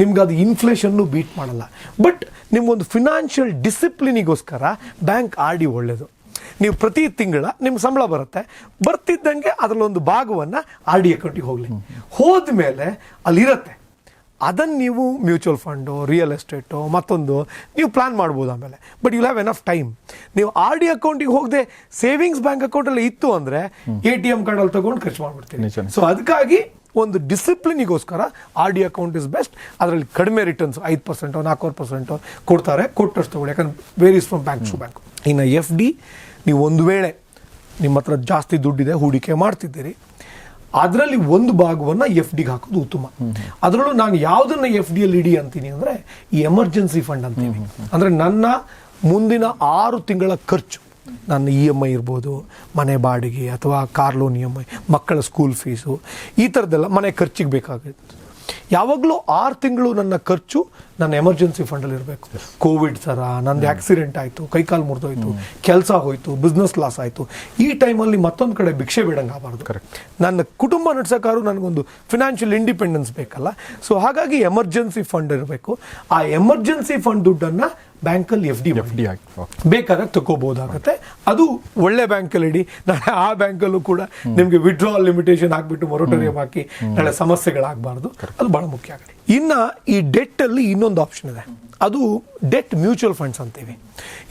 ನಿಮ್ಗೆ ಅದು ಇನ್ಫ್ಲೇಷನ್ನು ಬೀಟ್ ಮಾಡಲ್ಲ. ಬಟ್ ನಿಮ್ಗೊಂದು ಫಿನಾನ್ಷಿಯಲ್ ಡಿಸಿಪ್ಲಿನಿಗೋಸ್ಕರ ಬ್ಯಾಂಕ್ RD ಒಳ್ಳೆಯದು. ನೀವು ಪ್ರತಿ ತಿಂಗಳ ನಿಮ್ಮ ಸಂಬಳ ಬರುತ್ತೆ, ಬರ್ತಿದ್ದಂಗೆ ಅದರಲ್ಲೊಂದು ಭಾಗವನ್ನು RD ಅಕೌಂಟಿಗೆ ಹೋಗಲಿ, ಹೋದ್ಮೇಲೆ ಅಲ್ಲಿರುತ್ತೆ. ಅದನ್ನು ನೀವು ಮ್ಯೂಚುವಲ್ ಫಂಡು, ರಿಯಲ್ ಎಸ್ಟೇಟು, ಮತ್ತೊಂದು ನೀವು ಪ್ಲಾನ್ ಮಾಡ್ಬೋದು ಆಮೇಲೆ. But you have enough time. ನೀವು RD ಅಕೌಂಟಿಗೆ ಹೋಗದೆ ಸೇವಿಂಗ್ಸ್ ಬ್ಯಾಂಕ್ ಅಕೌಂಟಲ್ಲಿ ಇತ್ತು ಅಂದರೆ ATM ಕಾರ್ಡಲ್ಲಿ ತೊಗೊಂಡು ಖರ್ಚು ಮಾಡಿಬಿಡ್ತೀನಿ. ಸೊ ಅದಕ್ಕಾಗಿ ಒಂದು ಡಿಸಿಪ್ಲಿನಿಗೋಸ್ಕರ RD ಅಕೌಂಟ್ ಇಸ್ ಬೆಸ್ಟ್. ಅದರಲ್ಲಿ ಕಡಿಮೆ ರಿಟರ್ನ್ಸ್ 5%, 4% ಕೊಡ್ತಾರೆ, ಕೊಟ್ಟಷ್ಟು ತಗೊಳ್ಳಿ, ಯಾಕಂದ್ರೆ varies from bank to bank. ಇನ್ನು FD, ನೀವು ಒಂದು ವೇಳೆ ನಿಮ್ಮ ಹತ್ರ ಜಾಸ್ತಿ ದುಡ್ಡಿದೆ, ಹೂಡಿಕೆ ಮಾಡ್ತಿದ್ದೀರಿ, ಅದರಲ್ಲಿ ಒಂದು ಭಾಗವನ್ನು FDಗೆ ಹಾಕೋದು ಉತ್ತಮ. ಅದರಲ್ಲೂ ನಾನು ಯಾವುದನ್ನು FDಯಲ್ಲಿ ಇಡಿ ಅಂತೀನಿ ಅಂದರೆ, ಈ ಎಮರ್ಜೆನ್ಸಿ ಫಂಡ್ ಅಂತೀನಿ. ಅಂದರೆ ನನ್ನ ಮುಂದಿನ 6 ತಿಂಗಳ ಖರ್ಚು, ನನ್ನ EMI ಇರ್ಬೋದು, ಮನೆ ಬಾಡಿಗೆ ಅಥವಾ ಕಾರ್ ಲೋನ್ EMI, ಮಕ್ಕಳ ಸ್ಕೂಲ್ ಫೀಸು, ಈ ಥರದ್ದೆಲ್ಲ ಮನೆ ಖರ್ಚಿಗೆ ಬೇಕಾಗುತ್ತೆ. ಯಾವಾಗಲೂ 6 ತಿಂಗಳು ನನ್ನ ಖರ್ಚು ನನ್ನ ಎಮರ್ಜೆನ್ಸಿ ಫಂಡಲ್ಲಿ ಇರಬೇಕು. ಕೋವಿಡ್ ಥರ ನಂದು ಆಕ್ಸಿಡೆಂಟ್ ಆಯಿತು, ಕೈಕಾಲು ಮುರಿದೋಯ್ತು, ಕೆಲಸ ಹೋಯಿತು, ಬಿಸ್ನೆಸ್ ಲಾಸ್ ಆಯಿತು, ಈ ಟೈಮಲ್ಲಿ ಮತ್ತೊಂದು ಕಡೆ ಭಿಕ್ಷೆ ಬೇಡಂಗೆ ಆಗಬಾರ್ದು. ನನ್ನ ಕುಟುಂಬ ನಡೆಸೋಕ್ಕಾದ್ರೂ ನನಗೊಂದು ಫಿನಾನ್ಷಿಯಲ್ ಇಂಡಿಪೆಂಡೆನ್ಸ್ ಬೇಕಲ್ಲ. ಸೊ ಹಾಗಾಗಿ ಎಮರ್ಜೆನ್ಸಿ ಫಂಡ್ ಇರಬೇಕು. ಆ ಎಮರ್ಜೆನ್ಸಿ ಫಂಡ್ ದುಡ್ಡನ್ನು ಬ್ಯಾಂಕಲ್ಲಿ FD ಬೇಕಾದಾಗ ತಗೋಬೋದಾಗತ್ತೆ. ಅದು ಒಳ್ಳೆ ಬ್ಯಾಂಕಲ್ಲಿ ಇಡಿ. ನಾಳೆ ಆ ಬ್ಯಾಂಕಲ್ಲೂ ಕೂಡ ನಿಮಗೆ ವಿಡ್ರಾವಲ್ ಲಿಮಿಟೇಷನ್ ಹಾಕ್ಬಿಟ್ಟು ಮೊರಟೋರಿಯಂ ಹಾಕಿ ನಾಳೆ ಸಮಸ್ಯೆಗಳಾಗಬಾರ್ದು. ಅದು ಭಾಳ ಮುಖ್ಯ ಆಗುತ್ತೆ. ಇನ್ನು ಈ ಡೆಟ್ಟಲ್ಲಿ ಇನ್ನೊಂದು ಆಪ್ಷನ್ ಇದೆ, ಅದು ಡೆಟ್ ಮ್ಯೂಚುವಲ್ ಫಂಡ್ಸ್ ಅಂತೀವಿ.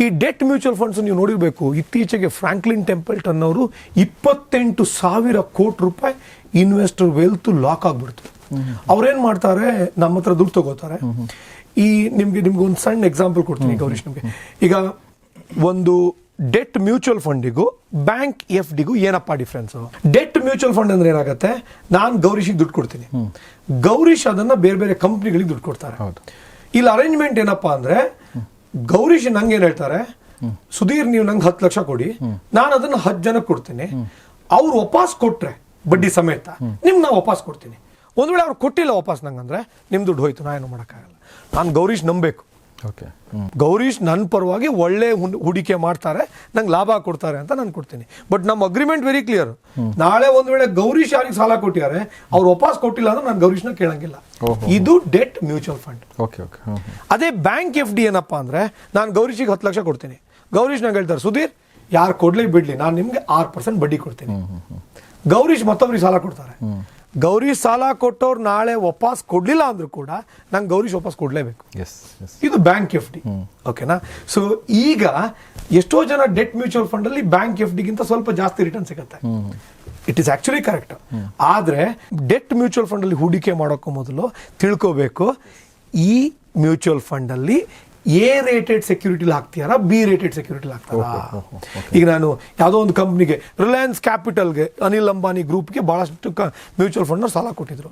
ಈ ಡೆಟ್ ಮ್ಯೂಚುವಲ್ ಫಂಡ್ಸ್ ನೀವು ನೋಡಿರಬೇಕು, ಇತ್ತೀಚೆಗೆ ಫ್ರಾಂಕ್ಲಿನ್ ಟೆಂಪಲ್ಟನ್ ಅವರು 28,000 ಕೋಟಿ ರೂಪಾಯಿ ಇನ್ವೆಸ್ಟರ್ ವೆಲ್ತ್ ಲಾಕ್ ಆಗಿಬಿಡ್ತು. ಅವ್ರೇನು ಮಾಡ್ತಾರೆ, ನಮ್ಮ ಹತ್ರ ದುಡ್ಡು ತಗೋತಾರೆ. ಈ ನಿಮ್ಗೆ ಒಂದು ಸಣ್ಣ ಎಕ್ಸಾಂಪಲ್ ಕೊಡ್ತೀನಿ ಗೌರೀಶ್ ನಿಮಗೆ. ಈಗ ಒಂದು ಡೆಟ್ ಮ್ಯೂಚುವಲ್ ಫಂಡಿಗೂ ಬ್ಯಾಂಕ್ FDಗೂ ಏನಪ್ಪಾ ಡಿಫ್ರೆನ್ಸು? ಡೆಟ್ ಮ್ಯೂಚುವಲ್ ಫಂಡ್ ಅಂದ್ರೆ ಏನಾಗುತ್ತೆ, ನಾನು ಗೌರೀಶಿಗೆ ದುಡ್ಡು ಕೊಡ್ತೀನಿ, ಗೌರೀಶ್ ಅದನ್ನ ಬೇರೆ ಬೇರೆ ಕಂಪ್ನಿಗಳಿಗೆ ದುಡ್ಡು ಕೊಡ್ತಾರೆ. ಇಲ್ಲಿ ಅರೇಂಜ್ಮೆಂಟ್ ಏನಪ್ಪಾ ಅಂದ್ರೆ, ಗೌರೀಶ್ ನಂಗೆ ಏನ್ ಹೇಳ್ತಾರೆ, ಸುಧೀರ್ ನೀವು ನಂಗೆ 10 ಲಕ್ಷ ಕೊಡಿ, ನಾನು ಅದನ್ನ 10 ಜನಕ್ಕೆ ಕೊಡ್ತೀನಿ, ಅವ್ರು ವಾಪಸ್ ಕೊಟ್ರೆ ಬಡ್ಡಿ ಸಮೇತ ನಿಮ್ಗೆ ನಾ ವಾಪಸ್ ಕೊಡ್ತೀನಿ. ಒಂದು ವೇಳೆ ಅವ್ರು ಕೊಟ್ಟಿಲ್ಲ ವಾಪಸ್ ನಂಗಂದ್ರೆ ನಿಮ್ಮ ದುಡ್ಡು ಹೋಯ್ತು, ನಾ ಏನು ಮಾಡೋಕ್ಕಾಗಲ್ಲ. ನಾನು ಗೌರೀಶ್ ನಂಬಬೇಕು, ಗೌರೀಶ್ ನನ್ನ ಪರವಾಗಿ ಒಳ್ಳೆ ಹೂಡಿಕೆ ಮಾಡ್ತಾರೆ, ನಂಗೆ ಲಾಭ ಕೊಡ್ತಾರೆ ಅಂತ ನಾನು ಕೊಡ್ತೀನಿ. ಬಟ್ ನಮ್ಮ ಅಗ್ರಿಮೆಂಟ್ ವೆರಿ ಕ್ಲಿಯರ್. ನಾಳೆ ಒಂದು ವೇಳೆ ಗೌರೀಶ್ ಯಾರಿಗೆ ಸಾಲ ಕೊಟ್ಟಿದ್ದಾರೆ, ಅವ್ರು ವಾಪಸ್ ಕೊಟ್ಟಿಲ್ಲ ಅಂದ್ರೆ ನಾನು ಗೌರೀಶ್ನ ಕೇಳಂಗಿಲ್ಲ. ಇದು ಡೆಟ್ ಮ್ಯೂಚುವಲ್ ಫಂಡ್. ಅದೇ ಬ್ಯಾಂಕ್ FD ಏನಪ್ಪಾ ಅಂದ್ರೆ, ನಾನು ಗೌರೀಶಿಗೆ 10 ಲಕ್ಷ ಕೊಡ್ತೀನಿ, ಗೌರೀಶ್ ನಂಗೆ ಹೇಳ್ತಾರೆ, ಸುಧೀರ್ ಯಾರು ಕೊಡ್ಲಿ ಬಿಡ್ಲಿ, ನಾನು ನಿಮ್ಗೆ 6% ಬಡ್ಡಿ ಕೊಡ್ತೀನಿ. ಗೌರೀಶ್ ಮತ್ತೊಬ್ರಿಗೆ ಸಾಲ ಕೊಡ್ತಾರೆ, ಗೌರೀಶ್ ಸಾಲ ಕೊಟ್ಟವ್ರು ನಾಳೆ ವಾಪಸ್ ಕೊಡ್ಲಿಲ್ಲ ಅಂದ್ರೂ ಕೂಡ ನಂಗೆ ಗೌರೀಶ್ ವಾಪಸ್ ಕೊಡ್ಲೇಬೇಕು. ಇದು ಬ್ಯಾಂಕ್ FD. ಓಕೆನಾ? ಸೊ ಈಗ ಎಷ್ಟೋ ಜನ ಡೆಟ್ ಮ್ಯೂಚುವಲ್ ಫಂಡ್ ಅಲ್ಲಿ ಬ್ಯಾಂಕ್ FDಗಿಂತ ಸ್ವಲ್ಪ ಜಾಸ್ತಿ ರಿಟರ್ನ್ ಸಿಗುತ್ತೆ. It is actually correct. ಆದ್ರೆ ಡೆಟ್ ಮ್ಯೂಚುವಲ್ ಫಂಡ್ ಅಲ್ಲಿ ಹೂಡಿಕೆ ಮಾಡೋಕ್ಕೂ ಮೊದಲು ತಿಳ್ಕೋಬೇಕು, ಈ ಮ್ಯೂಚುವಲ್ ಫಂಡ್ ಅಲ್ಲಿ A ರೇಟೆಡ್ ಸೆಕ್ಯೂರಿಟಿಲಿ ಹಾಕ್ತೀಯಾರ, B ರೇಟೆಡ್ ಸೆಕ್ಯೂರಿಟಿಲಿ ಹಾಕ್ತಾರಾ? ಈಗ ನಾನು ಯಾವುದೋ ಒಂದು ಕಂಪ್ನಿಗೆ, ರಿಲಯನ್ಸ್ ಕ್ಯಾಪಿಟಲ್ಗೆ, ಅನಿಲ್ ಅಂಬಾನಿ ಗ್ರೂಪ್ಗೆ ಭಾಳಷ್ಟು ಮ್ಯೂಚುವಲ್ ಫಂಡ್ನ ಸಾಲ ಕೊಟ್ಟಿದ್ರು.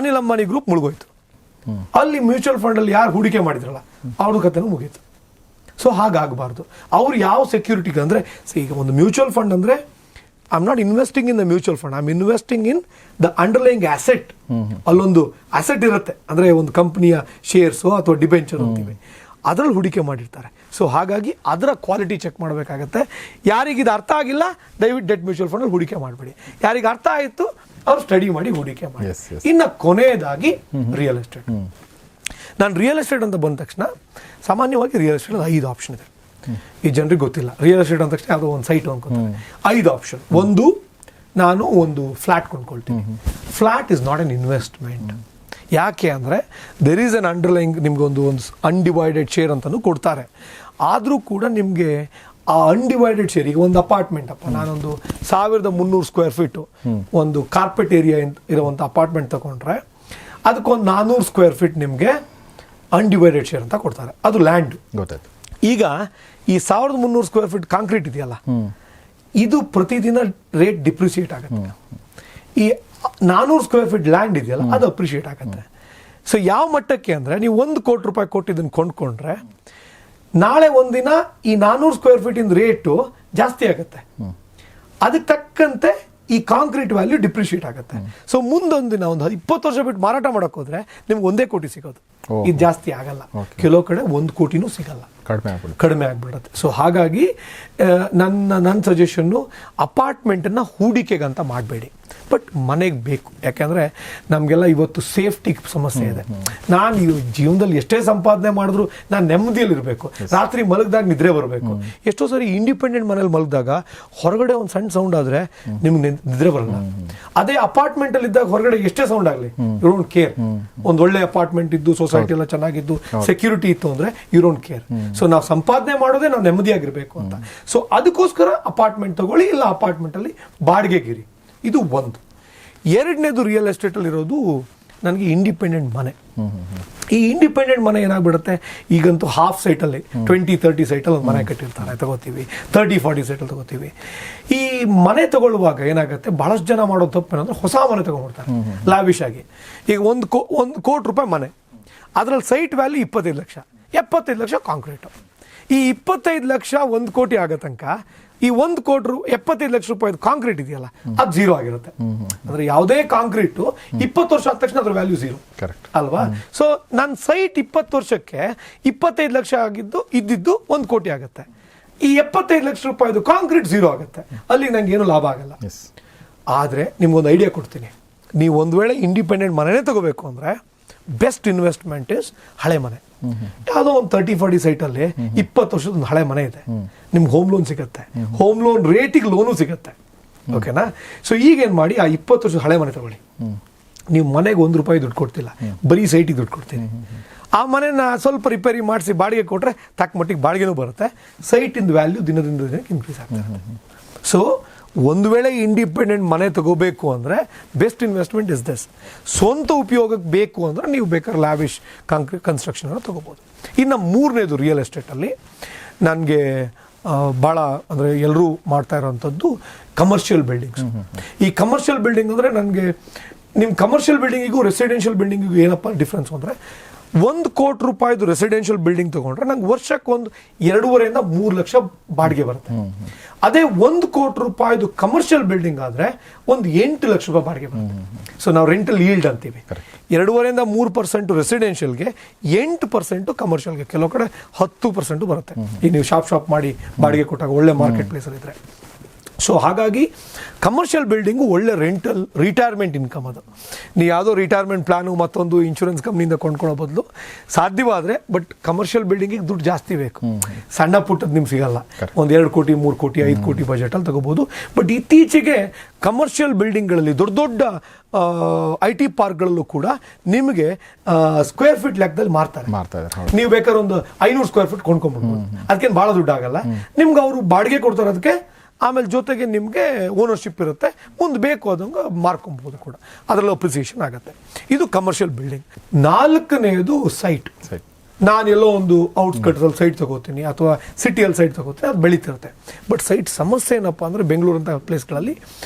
ಅನಿಲ್ ಅಂಬಾನಿ ಗ್ರೂಪ್ ಮುಳುಗೋಯ್ತು. ಅಲ್ಲಿ ಮ್ಯೂಚುವಲ್ ಫಂಡಲ್ಲಿ ಯಾರು ಹೂಡಿಕೆ ಮಾಡಿದ್ರಲ್ಲ ಅವ್ರ ಕಥೆನೂ ಮುಗೀತು. ಸೊ ಹಾಗಾಗಬಾರ್ದು. ಅವ್ರು ಯಾವ ಸೆಕ್ಯೂರಿಟಿಗೆ ಅಂದರೆ, ಈಗ ಒಂದು ಮ್ಯೂಚುವಲ್ ಫಂಡ್ ಅಂದರೆ, I am not investing in the mutual fund, I am investing in the underlying asset. ಅಲ್ಲೊಂದು ಆಸೆಟ್ ಇರುತ್ತೆ, ಅಂದರೆ ಒಂದು ಕಂಪ್ನಿಯ ಶೇರ್ಸು ಅಥವಾ ಡಿಬೆಂಚರ್ ಅಂತೀವಿ. ಅದರಲ್ಲಿ ಹೂಡಿಕೆ ಮಾಡಿರ್ತಾರೆ. ಸೊ ಹಾಗಾಗಿ ಅದರ ಕ್ವಾಲಿಟಿ ಚೆಕ್ ಮಾಡಬೇಕಾಗತ್ತೆ. ಯಾರಿಗಿದು ಅರ್ಥ ಆಗಿಲ್ಲ ದಯವಿಟ್ಟು ಡೆಟ್ ಮ್ಯೂಚುವಲ್ ಫಂಡಲ್ಲಿ ಹೂಡಿಕೆ ಮಾಡಬೇಡಿ. ಯಾರಿಗೆ ಅರ್ಥ ಆಯಿತು ಅವ್ರು ಸ್ಟಡಿ ಮಾಡಿ ಹೂಡಿಕೆ ಮಾಡಿ. ಇನ್ನು ಕೊನೆಯದಾಗಿ ರಿಯಲ್ ಎಸ್ಟೇಟ್. ನಾನು ರಿಯಲ್ ಎಸ್ಟೇಟ್ ಅಂತ ಬಂದ ತಕ್ಷಣ ಸಾಮಾನ್ಯವಾಗಿ ರಿಯಲ್ ಎಸ್ಟೇಟ್ 5 ಆಪ್ಷನ್ ಇದೆ. ಈ ಜನರಿಗೆ ಗೊತ್ತಿಲ್ಲ ರಿಯಲ್ ಎಸ್ಟೇಟ್ ಅಂದ ತಕ್ಷಣ ಯಾವುದೋ ಒಂದು ಸೈಟ್ ಅನ್ಕೋತಾರೆ. 5 ಆಪ್ಷನ್. ಒಂದು, ನಾನು ಒಂದು ಫ್ಲಾಟ್ ಕೊಂಡ್ಕೊಳ್ತೀನಿ. Flat is not an investment. ಯಾಕೆ ಅಂದರೆ ದೆರ್ ಈಸ್ ಅನ್ ಅಂಡರ್ಲೈಂಗ್, ನಿಮ್ಗೆ ಒಂದು ಅನ್ಡಿವೈಡೆಡ್ ಶೇರ್ ಅಂತಲೂ ಕೊಡ್ತಾರೆ. ಆದರೂ ಕೂಡ ನಿಮಗೆ ಆ ಅನ್ಡಿವೈಡೆಡ್ ಶೇರ್, ಈಗ ಒಂದು ಅಪಾರ್ಟ್ಮೆಂಟ್ ಅಪ್ಪ, ನಾನೊಂದು 1300 ಸ್ಕ್ವೇರ್ ಫೀಟು ಒಂದು ಕಾರ್ಪೆಟ್ ಏರಿಯಾ ಇರುವಂಥ ಅಪಾರ್ಟ್ಮೆಂಟ್ ತಗೊಂಡ್ರೆ ಅದಕ್ಕೊಂದು 400 ಸ್ಕ್ವೇರ್ ಫೀಟ್ ನಿಮಗೆ ಅನ್ಡಿವೈಡೆಡ್ ಶೇರ್ ಅಂತ ಕೊಡ್ತಾರೆ. ಅದು ಲ್ಯಾಂಡ್. ಗೊತ್ತಾಯ್ತು. ಈಗ ಈ 1300 ಸ್ಕ್ವೇರ್ ಫೀಟ್ ಕಾಂಕ್ರೀಟ್ ಇದೆಯಲ್ಲ, ಇದು ಪ್ರತಿದಿನ ರೇಟ್ ಡಿಪ್ರಿಸಿಯೇಟ್ ಆಗುತ್ತೆ. ಈ 400 ಸ್ಕ್ವೇರ್ ಫೀಟ್ ಲ್ಯಾಂಡ್ ಇದೆಯಲ್ಲ ಅದು ಅಪ್ರಿಷಿಯೇಟ್ ಆಗುತ್ತೆ. ಸೊ ಯಾವ ಮಟ್ಟಕ್ಕೆ ಅಂದರೆ ನೀವು 1 ಕೋಟಿ ರೂಪಾಯಿ ಕೊಟ್ಟು ಇದನ್ನು ಕೊಂಡ್ಕೊಂಡ್ರೆ ನಾಳೆ ಒಂದಿನ ಈ 400 ಸ್ಕ್ವೇರ್ ಫೀಟಿಂದ ರೇಟು ಜಾಸ್ತಿ ಆಗುತ್ತೆ. ಅದಕ್ಕೆ ತಕ್ಕಂತೆ ಈ ಕಾಂಕ್ರೀಟ್ ವ್ಯಾಲ್ಯೂ ಡಿಪ್ರಿಷಿಯೇಟ್ ಆಗುತ್ತೆ. ಸೊ ಮುಂದೊಂದಿನ ಒಂದು 20 ವರ್ಷ ಬಿಟ್ಟು ಮಾರಾಟ ಮಾಡೋಕೆ ಹೋದ್ರೆ ನಿಮ್ಗೆ 1 ಕೋಟಿ ಸಿಗೋದು. ಇದು ಜಾಸ್ತಿ ಆಗಲ್ಲ. ಕೆಲವು ಕಡೆ 1 ಕೋಟಿನೂ ಸಿಗಲ್ಲ, ಕಡಿಮೆ ಆಗ್ಬಿಡುತ್ತೆ. ಸೊ ಹಾಗಾಗಿ ನನ್ನ ಸಜೆಷನ್ನು ಅಪಾರ್ಟ್ಮೆಂಟನ್ನು ಹೂಡಿಕೆಗಂತ ಮಾಡಬೇಡಿ, ಬಟ್ ಮನೆಗೆ ಬೇಕು. ಯಾಕೆಂದರೆ ನಮಗೆಲ್ಲ ಇವತ್ತು ಸೇಫ್ಟಿ ಸಮಸ್ಯೆ ಇದೆ. ನಾನು ಈ ಜೀವನದಲ್ಲಿ ಎಷ್ಟೇ ಸಂಪಾದನೆ ಮಾಡಿದ್ರು ನಾನು ನೆಮ್ಮದಿಯಲ್ಲಿರಬೇಕು. ರಾತ್ರಿ ಮಲಗಿದಾಗ ನಿದ್ರೆ ಬರಬೇಕು. ಎಷ್ಟೋ ಸರಿ ಇಂಡಿಪೆಂಡೆಂಟ್ ಮನೇಲಿ ಮಲಗಿದಾಗ ಹೊರಗಡೆ ಒಂದು ಸಣ್ಣ ಸೌಂಡ್ ಆದರೆ ನಿಮ್ಗೆ ನಿದ್ರೆ ಬರಲ್ಲ. ಅದೇ ಅಪಾರ್ಟ್ಮೆಂಟಲ್ಲಿ ಇದ್ದಾಗ ಹೊರಗಡೆ ಎಷ್ಟೇ ಸೌಂಡ್ ಆಗಲಿ ಯು ಡೋಂಟ್ ಕೇರ್. ಒಂದು ಒಳ್ಳೆ ಅಪಾರ್ಟ್ಮೆಂಟ್ ಇದ್ದು ಸೊಸೈಟಿ ಎಲ್ಲ ಚೆನ್ನಾಗಿದ್ದು ಸೆಕ್ಯೂರಿಟಿ ಇತ್ತು ಅಂದರೆ ಯು ಡೋಂಟ್ ಕೇರ್. ಸೊ ನಾವು ಸಂಪಾದನೆ ಮಾಡೋದೇ ನಾವು ನೆಮ್ಮದಿಯಾಗಿರ್ಬೇಕು ಅಂತ. ಸೊ ಅದಕ್ಕೋಸ್ಕರ ಅಪಾರ್ಟ್ಮೆಂಟ್ ತಗೊಳ್ಳಿ, ಇಲ್ಲ ಅಪಾರ್ಟ್ಮೆಂಟಲ್ಲಿ ಬಾಡಿಗೆಗಿರಿ. ಇದು ಒಂದು. ಎರಡನೇದು ರಿಯಲ್ ಎಸ್ಟೇಟಲ್ಲಿ ಇರೋದು ನನಗೆ ಇಂಡಿಪೆಂಡೆಂಟ್ ಮನೆ. ಈ ಇಂಡಿಪೆಂಡೆಂಟ್ ಮನೆ ಏನಾಗ್ಬಿಡುತ್ತೆ, ಈಗಂತೂ ಹಾಫ್ ಸೈಟಲ್ಲಿ 20-30 ಸೈಟಲ್ಲಿ ಒಂದು ಮನೆ ಕಟ್ಟಿರ್ತಾರೆ, ತಗೋತೀವಿ. 30-40 ಸೈಟಲ್ಲಿ ತಗೋತೀವಿ. ಈ ಮನೆ ತಗೊಳ್ಳುವಾಗ ಏನಾಗುತ್ತೆ, ಬಹಳಷ್ಟು ಜನ ಮಾಡೋ ತಪ್ಪು ಏನಂದ್ರೆ ಹೊಸ ಮನೆ ತಗೊಂಡ್ಬಿಡ್ತಾರೆ ಲಾವಿಶ್ ಆಗಿ. ಈಗ 1 ಕೋಟಿ ರೂಪಾಯಿ ಮನೆ, ಅದರಲ್ಲಿ site value 25 lakh, 75 lakh concrete. ಈ 25 ಲಕ್ಷ 1 ಕೋಟಿ ಆಗೋ ತನಕ ಈ 1 ಕೋಟಿ 75 ಲಕ್ಷ ರೂಪಾಯಿ ಕಾಂಕ್ರೀಟ್ ಇದೆಯಲ್ಲ ಅದು ಝೀರೋ ಆಗಿರುತ್ತೆ. ಅಂದ್ರೆ ಯಾವುದೇ ಕಾಂಕ್ರೀಟು 20 ವರ್ಷ ಆದ ತಕ್ಷಣ ಅದ್ರ ವ್ಯಾಲ್ಯೂ ಝೀರೋ ಅಲ್ವಾ. ಸೊ ನನ್ನ ಸೈಟ್ 20 ವರ್ಷಕ್ಕೆ 25 ಲಕ್ಷ ಇದ್ದಿದ್ದು 1 ಕೋಟಿ ಆಗುತ್ತೆ. ಈ 75 ಲಕ್ಷ ರೂಪಾಯಿದು ಕಾಂಕ್ರೀಟ್ ಝೀರೋ ಆಗುತ್ತೆ. ಅಲ್ಲಿ ನಂಗೆ ಏನು ಲಾಭ ಆಗಲ್ಲ. ಆದರೆ ನಿಮ್ಗೊಂದು ಐಡಿಯಾ ಕೊಡ್ತೀನಿ. ನೀವು ಒಂದು ವೇಳೆ ಇಂಡಿಪೆಂಡೆಂಟ್ ಮನೆನೇ ತಗೋಬೇಕು ಅಂದರೆ ಬೆಸ್ಟ್ ಇನ್ವೆಸ್ಟ್ಮೆಂಟ್ ಇಸ್ ಹಳೆ ಮನೆ. ಯಾವುದೋ ಒಂದು 30-40 ಸೈಟಲ್ಲಿ 20 ವರ್ಷದ ಒಂದು ಹಳೆ ಮನೆ ಇದೆ, ನಿಮ್ಗೆ ಹೋಮ್ ಲೋನ್ ಸಿಗುತ್ತೆ. ಹೋಮ್ ಲೋನ್ ರೇಟಿಗೆ ಲೋನು ಸಿಗುತ್ತೆ. ಓಕೆನಾ. ಸೊ ಈಗೇನು ಮಾಡಿ ಆ 20 ವರ್ಷದ ಹಳೆ ಮನೆ ತಗೊಳ್ಳಿ. ನೀವು ಮನೆಗೆ 1 ರೂಪಾಯಿ ದುಡ್ಡು ಕೊಡ್ತಿಲ್ಲ, ಬರೀ ಸೈಟಿಗೆ ದುಡ್ಡು ಕೊಡ್ತೀನಿ. ಆ ಮನೆನ ಸ್ವಲ್ಪ ರಿಪೇರಿ ಮಾಡಿಸಿ ಬಾಡಿಗೆ ಕೊಟ್ಟರೆ ತಕ್ಕ ಮಟ್ಟಿಗೆ ಬಾಡಿಗೆನೂ ಬರುತ್ತೆ. ಸೈಟಿಂದ ವ್ಯಾಲ್ಯೂ ದಿನದಿಂದ ದಿನಕ್ಕೆ ಇನ್ಕ್ರೀಸ್ ಆಗ್ತಾ ಇರುತ್ತೆ. ಸೊ ಒಂದು ವೇಳೆ ಇಂಡಿಪೆಂಡೆಂಟ್ ಮನೆ ತಗೋಬೇಕು ಅಂದರೆ ಬೆಸ್ಟ್ ಇನ್ವೆಸ್ಟ್ಮೆಂಟ್ ಇಸ್ ದಿಸ್. ಸ್ವಂತ ಉಪಯೋಗಕ್ಕೆ ಬೇಕು ಅಂದರೆ ನೀವು ಬೇಕಾದ್ರೆ ಲ್ಯಾವಿಶ್ ಕನ್ಸ್ಟ್ರಕ್ಷನ್ ತಗೋಬೋದು. ಇನ್ನು ಮೂರನೇದು ರಿಯಲ್ ಎಸ್ಟೇಟಲ್ಲಿ ನನಗೆ ಭಾಳ ಅಂದರೆ ಎಲ್ಲರೂ ಮಾಡ್ತಾ ಇರೋವಂಥದ್ದು ಕಮರ್ಷಿಯಲ್ ಬಿಲ್ಡಿಂಗ್ಸ್. ಈ ಕಮರ್ಷಿಯಲ್ ಬಿಲ್ಡಿಂಗ್ ಅಂದರೆ ನನಗೆ ನಿಮ್ಮ ಕಮರ್ಷಿಯಲ್ ಬಿಲ್ಡಿಂಗಿಗೂ ರೆಸಿಡೆನ್ಷಿಯಲ್ ಬಿಲ್ಡಿಂಗಿಗೂ ಏನಪ್ಪ ಡಿಫ್ರೆನ್ಸ್ ಅಂದರೆ 1 ಕೋಟಿ ರೂಪಾಯಿದು ರೆಸಿಡೆನ್ಷಿಯಲ್ ಬಿಲ್ಡಿಂಗ್ ತೊಗೊಂಡ್ರೆ ನಂಗೆ ವರ್ಷಕ್ಕೆ ಒಂದು 2.5 - 3 ಲಕ್ಷ ಬಾಡಿಗೆ ಬರುತ್ತೆ. ಅದೇ 1 ಕೋಟಿ ರೂಪಾಯಿದು ಕಮರ್ಷಿಯಲ್ ಬಿಲ್ಡಿಂಗ್ ಆದರೆ ಒಂದು 8 ಲಕ್ಷ ರೂಪಾಯಿ ಬಾಡಿಗೆ ಬರುತ್ತೆ. ಸೊ ನಾವು ರೆಂಟಲ್ ಈಲ್ಡ್ ಅಂತೀವಿ. 2.5% - 3% ರೆಸಿಡೆನ್ಷಿಯಲ್ಗೆ, 8% ಕಮರ್ಷಿಯಲ್ಗೆ, ಕೆಲವು ಕಡೆ 10% ಬರುತ್ತೆ. ಈಗ ನೀವು ಶಾಪ್ ಮಾಡಿ ಬಾಡಿಗೆ ಕೊಟ್ಟಾಗ ಒಳ್ಳೆ ಮಾರ್ಕೆಟ್ ಪ್ಲೇಸಲ್ಲಿ ಇದ್ರೆ. ಸೊ ಹಾಗಾಗಿ ಕಮರ್ಷಿಯಲ್ ಬಿಲ್ಡಿಂಗು ಒಳ್ಳೆ ರಿಟೈರ್ಮೆಂಟ್ ಇನ್ಕಮ್. ಅದು ನೀವು ಯಾವುದೋ ರಿಟೈರ್ಮೆಂಟ್ ಪ್ಲಾನು ಮತ್ತೊಂದು ಇನ್ಶೂರೆನ್ಸ್ ಕಂಪ್ನಿಯಿಂದ ಕೊಂಡ್ಕೊಳ್ಳೋ ಬದಲು ಸಾಧ್ಯವಾದರೆ, ಬಟ್ ಕಮರ್ಷಿಯಲ್ ಬಿಲ್ಡಿಂಗಿಗೆ ದುಡ್ಡು ಜಾಸ್ತಿ ಬೇಕು. ಸಣ್ಣ ಪುಟ್ಟದ್ದು ನಿಮ್ಗೆ ಸಿಗಲ್ಲ. ಒಂದು 2 ಕೋಟಿ 3 ಕೋಟಿ 5 ಕೋಟಿ ಬಜೆಟಲ್ಲಿ ತಗೋಬೋದು. ಬಟ್ ಇತ್ತೀಚೆಗೆ ಕಮರ್ಷಿಯಲ್ ಬಿಲ್ಡಿಂಗ್ಗಳಲ್ಲಿ ದೊಡ್ಡ IT ಪಾರ್ಕ್ಗಳಲ್ಲೂ ಕೂಡ ನಿಮಗೆ ಸ್ಕ್ವೇರ್ ಫೀಟ್ ಲೆಕ್ಕದಲ್ಲಿ ಮಾರ್ತಾರೆ. ನೀವು ಬೇಕಾದ್ರೆ ಒಂದು 500 ಸ್ಕ್ವೇರ್ ಫೀಟ್ ಕೊಂಡ್ಕೊಂಡ್ಬಿಡ್ಬೋದು. ಅದಕ್ಕೇನು ಭಾಳ ದುಡ್ಡು ಆಗಲ್ಲ ನಿಮ್ಗೆ. ಅವರು ಬಾಡಿಗೆ ಕೊಡ್ತಾರೆ ಅದಕ್ಕೆ, ಆಮೇಲೆ ಜೊತೆಗೆ ನಿಮಗೆ ಓನರ್ಶಿಪ್ ಇರುತ್ತೆ. ಮುಂದೆ ಬೇಕು ಅದಂಗೆ ಮಾರ್ಕೊಬೋದು ಕೂಡ, ಅದರಲ್ಲಿ ಅಪ್ರಿಸಿಯೇಷನ್ ಆಗುತ್ತೆ. ಇದು ಕಮರ್ಷಿಯಲ್ ಬಿಲ್ಡಿಂಗ್. 4ನೇದು ಸೈಟ್. ನಾನೆಲ್ಲೋ ಒಂದು ಔಟ್ಸ್ಕಟ್ಸಲ್ಲಿ ಸೈಟ್ ತಗೋತೀನಿ ಅಥವಾ ಸಿಟಿಯಲ್ಲಿ ಸೈಟ್ ತಗೋತೀನಿ, ಅದು ಬೆಳೀತಿರುತ್ತೆ. ಬಟ್ ಸೈಟ್ ಸಮಸ್ಯೆ ಏನಪ್ಪ ಅಂದರೆ ಬೆಂಗಳೂರಂಥ ಪ್ಲೇಸ್ಗಳಲ್ಲಿ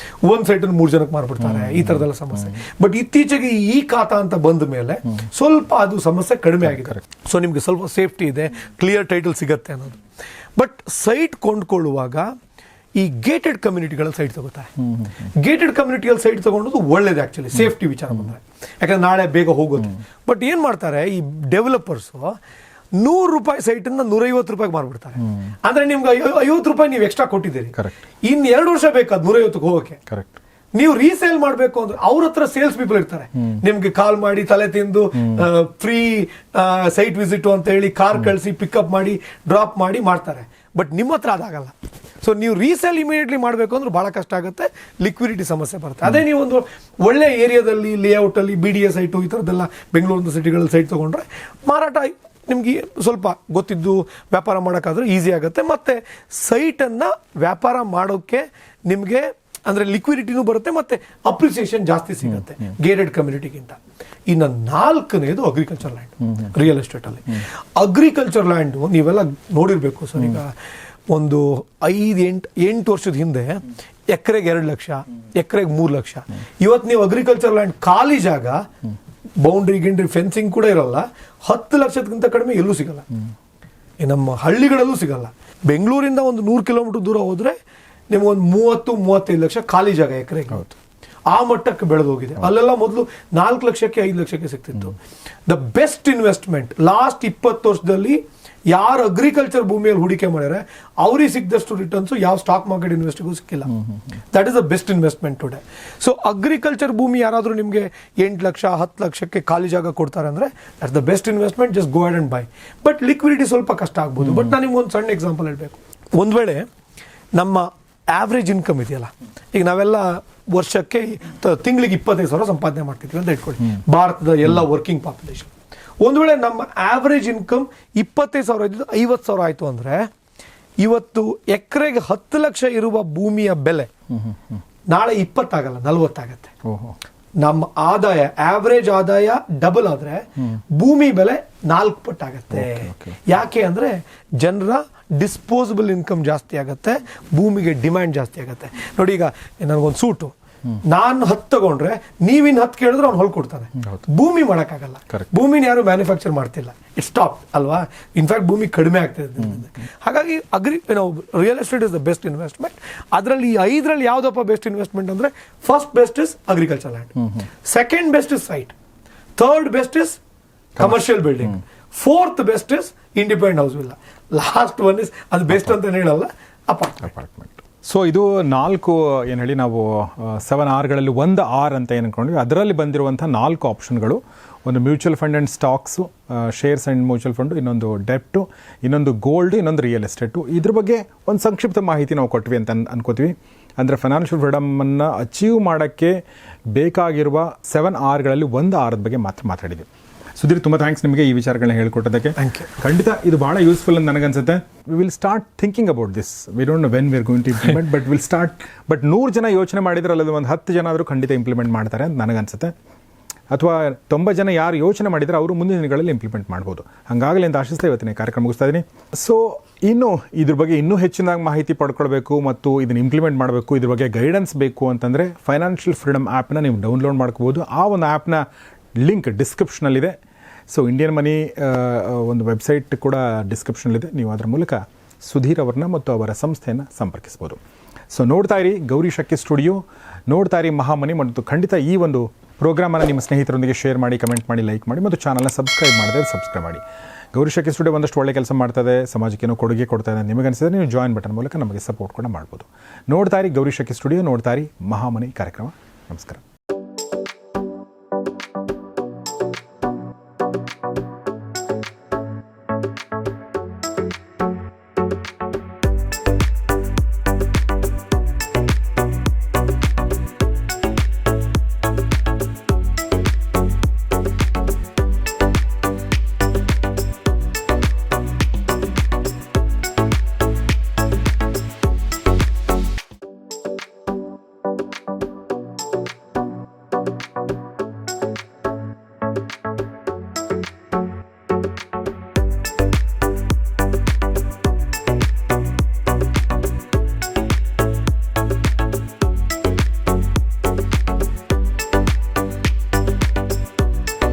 ಒಂದು ಸೈಟನ್ನು 3 ಜನಕ್ಕೆ ಮಾರ್ಬಿಡ್ತಾರೆ, ಈ ಥರದೆಲ್ಲ ಸಮಸ್ಯೆ. ಬಟ್ ಇತ್ತೀಚೆಗೆ ಈ ಖಾತಾ ಅಂತ ಬಂದ ಮೇಲೆ ಸ್ವಲ್ಪ ಅದು ಸಮಸ್ಯೆ ಕಡಿಮೆ ಆಗಿದೆ. ಸೊ ನಿಮಗೆ ಸ್ವಲ್ಪ ಸೇಫ್ಟಿ ಇದೆ, ಕ್ಲಿಯರ್ ಟೈಟಲ್ ಸಿಗುತ್ತೆ ಅನ್ನೋದು. ಬಟ್ ಸೈಟ್ ಕೊಂಡ್ಕೊಳ್ಳುವಾಗ ಈ ಗೇಟೆಡ್ ಕಮ್ಯುನಿಟಿಗಳಲ್ಲಿ ಸೈಟ್ ತಗೋತಾರೆ. ಗೇಟೆಡ್ ಕಮ್ಯುನಿಟಿಯಲ್ಲಿ ಸೈಟ್ ತಗೊಂಡು ಒಳ್ಳೇದು ಆ್ಯಕ್ಚುಲಿ, ಸೇಫ್ಟಿ ವಿಚಾರ ಬಂದರೆ. ಯಾಕಂದ್ರೆ ನಾಳೆ ಬೇಗ ಹೋಗುತ್ತೆ. ಬಟ್ ಏನು ಮಾಡ್ತಾರೆ ಈ ಡೆವಲಪರ್ಸು, ₹100 ಸೈಟನ್ನ ₹150 ಮಾರ್ಬಿಡ್ತಾರೆ. ಅಂದ್ರೆ ನಿಮ್ಗೆ ₹50 ನೀವು ಎಕ್ಸ್ಟ್ರಾ ಕೊಟ್ಟಿದ್ದೀರಿ, Correct. ಇನ್ 2 ವರ್ಷ ಬೇಕಾದ್ ₹150 ಹೋಗಕ್ಕೆ. ಕರೆಕ್ಟ್. ನೀವು ರೀಸೇಲ್ ಮಾಡಬೇಕು ಅಂದ್ರೆ ಅವ್ರ ಹತ್ರ ಸೇಲ್ಸ್ ಪೀಪಲ್ ಇರ್ತಾರೆ, ನಿಮ್ಗೆ ಕಾಲ್ ಮಾಡಿ ತಲೆ ತಿಂದು ಫ್ರೀ ಸೈಟ್ ವಿಸಿಟ್ ಅಂತ ಹೇಳಿ ಕಾರ್ ಕಳಿಸಿ ಪಿಕಪ್ ಮಾಡಿ ಡ್ರಾಪ್ ಮಾಡಿ ಮಾಡ್ತಾರೆ. ಬಟ್ ನಿಮ್ಮ ಹತ್ರ ಅದಾಗಲ್ಲ. ಸೊ ನೀವು ರೀಸೇಲ್ ಇಮಿಡಿಯೇಟ್ಲಿ ಮಾಡಬೇಕು ಅಂದ್ರೆ ಬಹಳ ಕಷ್ಟ ಆಗುತ್ತೆ, ಲಿಕ್ವಿಡಿಟಿ ಸಮಸ್ಯೆ ಬರುತ್ತೆ. ಅದೇ ನೀವು ಒಂದು ಒಳ್ಳೆ ಏರಿಯಾದಲ್ಲಿ ಲೇಔಟ್ ಅಲ್ಲಿ BDA ಸೈಟು ಈ ಥರದ್ದೆಲ್ಲ ಬೆಂಗಳೂರಿನ ಸಿಟಿಗಳಲ್ಲಿ ಸೈಟ್ ತಗೊಂಡ್ರೆ ಮಾರಾಟ ನಿಮ್ಗೆ ಸ್ವಲ್ಪ ಗೊತ್ತಿದ್ದು ವ್ಯಾಪಾರ ಮಾಡೋಕ್ಕಾದ್ರೆ ಈಸಿ ಆಗುತ್ತೆ. ಮತ್ತು ಸೈಟನ್ನು ವ್ಯಾಪಾರ ಮಾಡೋಕ್ಕೆ ನಿಮಗೆ ಅಂದರೆ ಲಿಕ್ವಿಡಿಟಿನೂ ಬರುತ್ತೆ ಮತ್ತು ಅಪ್ರಿಸಿಯೇಷನ್ ಜಾಸ್ತಿ ಸಿಗುತ್ತೆ ಗೇಟೆಡ್ ಕಮ್ಯುನಿಟಿಗಿಂತ. ಇನ್ನು 4ನೇದು ಅಗ್ರಿಕಲ್ಚರ್ ಲ್ಯಾಂಡ್. ರಿಯಲ್ ಎಸ್ಟೇಟಲ್ಲಿ ಅಗ್ರಿಕಲ್ಚರ್ ಲ್ಯಾಂಡು ನೀವೆಲ್ಲ ನೋಡಿರಬೇಕು ಸರ್. ಈಗ ಒಂದು 5-8 ವರ್ಷದ ಹಿಂದೆ ಎಕರೆಗೆ 2 ಲಕ್ಷ, ಎಕರೆಗೆ 3 ಲಕ್ಷ. ಇವತ್ತು ನೀವು ಅಗ್ರಿಕಲ್ಚರ್ ಲ್ಯಾಂಡ್ ಖಾಲಿ ಜಾಗ, ಬೌಂಡ್ರಿ ಗಿಂಡ್ರಿ ಫೆನ್ಸಿಂಗ್ ಕೂಡ ಇರಲ್ಲ, 10 ಲಕ್ಷಕ್ಕಿಂತ ಕಡಿಮೆ ಎಲ್ಲೂ ಸಿಗಲ್ಲ. ನಮ್ಮ ಹಳ್ಳಿಗಳಲ್ಲೂ ಸಿಗಲ್ಲ. ಬೆಂಗಳೂರಿಂದ ಒಂದು 100 ಕಿಲೋಮೀಟರ್ ದೂರ ಹೋದ್ರೆ ನಿಮ್ಗೊಂದು 30-35 ಲಕ್ಷ ಖಾಲಿ ಜಾಗ ಎಕರೆಗೆ. ಆ ಮಟ್ಟಕ್ಕೆ ಬೆಳೆದು ಹೋಗಿದೆ. ಅಲ್ಲೆಲ್ಲ ಮೊದಲು 4 ಲಕ್ಷಕ್ಕೆ 5 ಲಕ್ಷಕ್ಕೆ ಸಿಗ್ತಿತ್ತು. ದ ಬೆಸ್ಟ್ ಇನ್ವೆಸ್ಟ್ಮೆಂಟ್ ಲಾಸ್ಟ್ 20 ವರ್ಷದಲ್ಲಿ ಯಾರು ಅಗ್ರಿಕಲ್ಚರ್ ಭೂಮಿಯಲ್ಲಿ ಹೂಡಿಕೆ ಮಾಡಿದ್ರೆ ಅವ್ರಿಗೆ ಸಿಕ್ಕದಷ್ಟು ರಿಟರ್ನ್ಸ್ ಯಾವ ಸ್ಟಾಕ್ ಮಾರ್ಕೆಟ್ ಇನ್ವೆಸ್ಟಿಗೂ ಸಿಕ್ಕಿಲ್ಲ. That is the best investment today. So agriculture ಭೂಮಿ ಯಾರಾದರೂ ನಿಮಗೆ 8 ಲಕ್ಷ 10 ಲಕ್ಷಕ್ಕೆ ಖಾಲಿ ಜಾಗ ಕೊಡ್ತಾರೆ ಅಂದರೆ that's the best investment. Just go add and by. But liquidity ಸ್ವಲ್ಪ ಕಷ್ಟ ಆಗ್ಬೋದು. ಬಟ್ ನಾನು ನಿಮ್ಗೆ ಒಂದು ಸಣ್ಣ ಎಕ್ಸಾಂಪಲ್ ಹೇಳಬೇಕು. ಒಂದು ವೇಳೆ ನಮ್ಮ ಆವ್ರೇಜ್ ಇನ್ಕಮ್ ಇದೆಯಲ್ಲ, ಈಗ ನಾವೆಲ್ಲ ವರ್ಷಕ್ಕೆ ತಿಂಗಳಿಗೆ 25,000 ಸಂಪಾದನೆ ಮಾಡ್ತಿದ್ವಿ ಅಂತ ಇಟ್ಕೊಳ್ಳಿ, ಭಾರತದ ಎಲ್ಲ ವರ್ಕಿಂಗ್ ಪಾಪ್ಯುಲೇಷನ್. ಒಂದು ವೇಳೆ ನಮ್ಮ ಆವ್ರೇಜ್ ಇನ್ಕಮ್ 25,000 ಇದ್ದು 50,000 ಆಯಿತು ಅಂದರೆ ಇವತ್ತು ಎಕರೆಗೆ 10 ಲಕ್ಷ ಇರುವ ಭೂಮಿಯ ಬೆಲೆ ನಾಳೆ 20 ಆಗಲ್ಲ, 40 ಆಗತ್ತೆ. ನಮ್ಮ ಆದಾಯ ಆವ್ರೇಜ್ ಆದಾಯ ಡಬಲ್ ಆದ್ರೆ ಭೂಮಿ ಬೆಲೆ 4 ಪಟ್ಟಾಗತ್ತೆ. ಯಾಕೆ ಅಂದ್ರೆ ಜನರ ಡಿಸ್ಪೋಸಬಲ್ ಇನ್ಕಮ್ ಜಾಸ್ತಿ ಆಗುತ್ತೆ, ಭೂಮಿಗೆ ಡಿಮ್ಯಾಂಡ್ ಜಾಸ್ತಿ ಆಗುತ್ತೆ. ನೋಡಿ, ಈಗ ನನಗೊಂದು ಸೂಟು ನಾನು 10 ತಗೊಂಡ್ರೆ ನೀವಿನ್ 10 ಕೇಳಿದ್ರೆ ಅವ್ನು ಹೊಲ್ಕೊಡ್ತಾನೆ. ಭೂಮಿ ಮಾಡೋಕ್ಕಾಗಲ್ಲ. ಭೂಮಿನ ಯಾರು ಮ್ಯಾನುಫ್ಯಾಕ್ಚರ್ ಮಾಡ್ತಿಲ್ಲ, ಇಟ್ ಸ್ಟಾಪ್ ಅಲ್ವಾ. ಇನ್ಫ್ಯಾಕ್ಟ್ ಭೂಮಿ ಕಡಿಮೆ ಆಗ್ತಿದೆ. ಹಾಗಾಗಿ real estate is the best investment. ಅದರಲ್ಲಿ 5ರಲ್ಲಿ ಯಾವ್ದಪ್ಪ ಬೆಸ್ಟ್ ಇನ್ವೆಸ್ಟ್ಮೆಂಟ್ ಅಂದ್ರೆ first best is agriculture land, second best is site, third best is commercial building, fourth best is independent house villa, last one is ಅದು ಬೆಸ್ಟ್ ಅಂತ ಹೇಳಲ್ಲ, apartment. So ಇದು 4 ಏನು ಹೇಳಿ ನಾವು 7 Rಗಳಲ್ಲಿ 1 R ಅಂತ ಏನು ಅಂದ್ಕೊಂಡ್ವಿ. ಅದರಲ್ಲಿ ಬಂದಿರುವಂಥ 4 ಆಪ್ಷನ್ಗಳು. ಒಂದು mutual fund and stocks, shares and mutual fund, ಇನ್ನೊಂದು ಡೆಪ್ಟು, ಇನ್ನೊಂದು ಗೋಲ್ಡ್, ಇನ್ನೊಂದು ರಿಯಲ್ ಎಸ್ಟೇಟು. ಇದ್ರ ಬಗ್ಗೆ ಒಂದು ಸಂಕ್ಷಿಪ್ತ ಮಾಹಿತಿ ನಾವು ಕೊಟ್ವಿ ಅಂತ ಅನ್ಕೋತೀವಿ. ಅಂದರೆ ಫೈನಾನ್ಷಿಯಲ್ ಫ್ರೀಡಮನ್ನು ಅಚೀವ್ ಮಾಡೋಕ್ಕೆ ಬೇಕಾಗಿರುವ 7 Rಗಳಲ್ಲಿ 1 R ಬಗ್ಗೆ ಮಾತಾಡಿದ್ವಿ. ಸುಧೀರ್, ತುಂಬ ಥ್ಯಾಂಕ್ಸ್ ನಿಮಗೆ ಈ ವಿಚಾರಗಳನ್ನ ಹೇಳ್ಕೊಟ್ಟೋದಕ್ಕೆ. ಖಂಡಿತ ಇದು ಭಾಳ ಯೂಸ್ಫುಲ್ ಅಂತ ನನಗನ್ಸುತ್ತೆ. We will start thinking about this. We don't know when we are going to implement, but will start. But 100 ಜನ ಯೋಚನೆ ಮಾಡಿದ್ರೆ ಅಲ್ಲದು ಒಂದು 10 ಜನ ಆದರೂ ಖಂಡಿತ ಇಂಪ್ಲಿಮೆಂಟ್ ಮಾಡ್ತಾರೆ ಅಂತ ನನಗನ್ಸುತ್ತೆ. ಅಥವಾ 90 ಜನ ಯಾರು ಯೋಚನೆ ಮಾಡಿದರೆ ಅವರು ಮುಂದಿನ ದಿನಗಳಲ್ಲಿ ಇಂಪ್ಲಿಮೆಂಟ್ ಮಾಡ್ಬೋದು. ಹಾಗಾಗಲಿ ಅಂತ ಆಶಿಸ್ತಾ ಇವತ್ತಿನ ಕಾರ್ಯಕ್ರಮ ಮುಗಿಸ್ತಾ ಇದ್ದೀನಿ. ಸೊ ಇನ್ನು ಇದ್ರ ಬಗ್ಗೆ ಇನ್ನೂ ಹೆಚ್ಚಿನಾಗಿ ಮಾಹಿತಿ ಪಡ್ಕೊಳ್ಬೇಕು ಮತ್ತು ಇದನ್ನು ಇಂಪ್ಲಿಮೆಂಟ್ ಮಾಡಬೇಕು, ಇದ್ರ ಬಗ್ಗೆ ಗೈಡೆನ್ಸ್ ಬೇಕು ಅಂತಂದರೆ ಫೈನಾನ್ಷಿಯಲ್ ಫ್ರೀಡಮ್ ಆ್ಯಪ್ನ ನೀವು ಡೌನ್ಲೋಡ್ ಮಾಡ್ಕೋಬೋದು. ಆ ಒಂದು ಆ್ಯಪ್ನ ಲಿಂಕ್ ಡಿಸ್ಕ್ರಿಪ್ಷನಲ್ಲಿದೆ. ಸೊ ಇಂಡಿಯನ್ ಮನಿ ಒಂದು ವೆಬ್ಸೈಟ್ ಕೂಡ ಡಿಸ್ಕ್ರಿಪ್ಷನಲ್ಲಿದೆ. ನೀವು ಅದರ ಮೂಲಕ ಸುಧೀರ್ ಅವ್ರನ್ನ ಮತ್ತು ಅವರ ಸಂಸ್ಥೆಯನ್ನು ಸಂಪರ್ಕಿಸ್ಬೋದು. ಸೊ ನೋಡ್ತಾ ಇರಿ ಗೌರಿ ಶಕ್ಕಿ ಸ್ಟುಡಿಯೋ, ನೋಡ್ತಾ ಇರಿ ಮಹಾಮನಿ. ಮತ್ತು ಖಂಡಿತ ಈ ಒಂದು ಪ್ರೋಗ್ರಾಮನ್ನು ನಿಮ್ಮ ಸ್ನೇಹಿತರೊಂದಿಗೆ ಶೇರ್ ಮಾಡಿ, ಕಮೆಂಟ್ ಮಾಡಿ, ಲೈಕ್ ಮಾಡಿ ಮತ್ತು ಚಾನಲ್ನ ಸಬ್ಸ್ಕ್ರೈಬ್ ಮಾಡಿದ್ರೆ ಸಬ್ಸ್ಕ್ರೈಬ್ ಮಾಡಿ. ಗೌರಿ ಶಕ್ಕಿ ಸ್ಟುಡಿಯೋ ಒಂದಷ್ಟು ಒಳ್ಳೆ ಕೆಲಸ ಮಾಡ್ತದೆ, ಸಮಾಜಕ್ಕೇನೋ ಕೊಡುಗೆ ಕೊಡ್ತಾ ಇದೆ ನಿಮಗನ್ಸಿದ್ರೆ ನೀವು ಜಾಯಿನ್ ಬಟನ್ ಮೂಲಕ ನಮಗೆ ಸಪೋರ್ಟ್ ಕೂಡ ಮಾಡ್ಬೋದು. ನೋಡ್ತಾ ಇರಿ ಗೌರಿ ಶಕ್ಕಿ ಸ್ಟುಡಿಯೋ, ನೋಡ್ತಾ ಇರಿ ಮಹಾಮನಿ ಕಾರ್ಯಕ್ರಮ. ನಮಸ್ಕಾರ.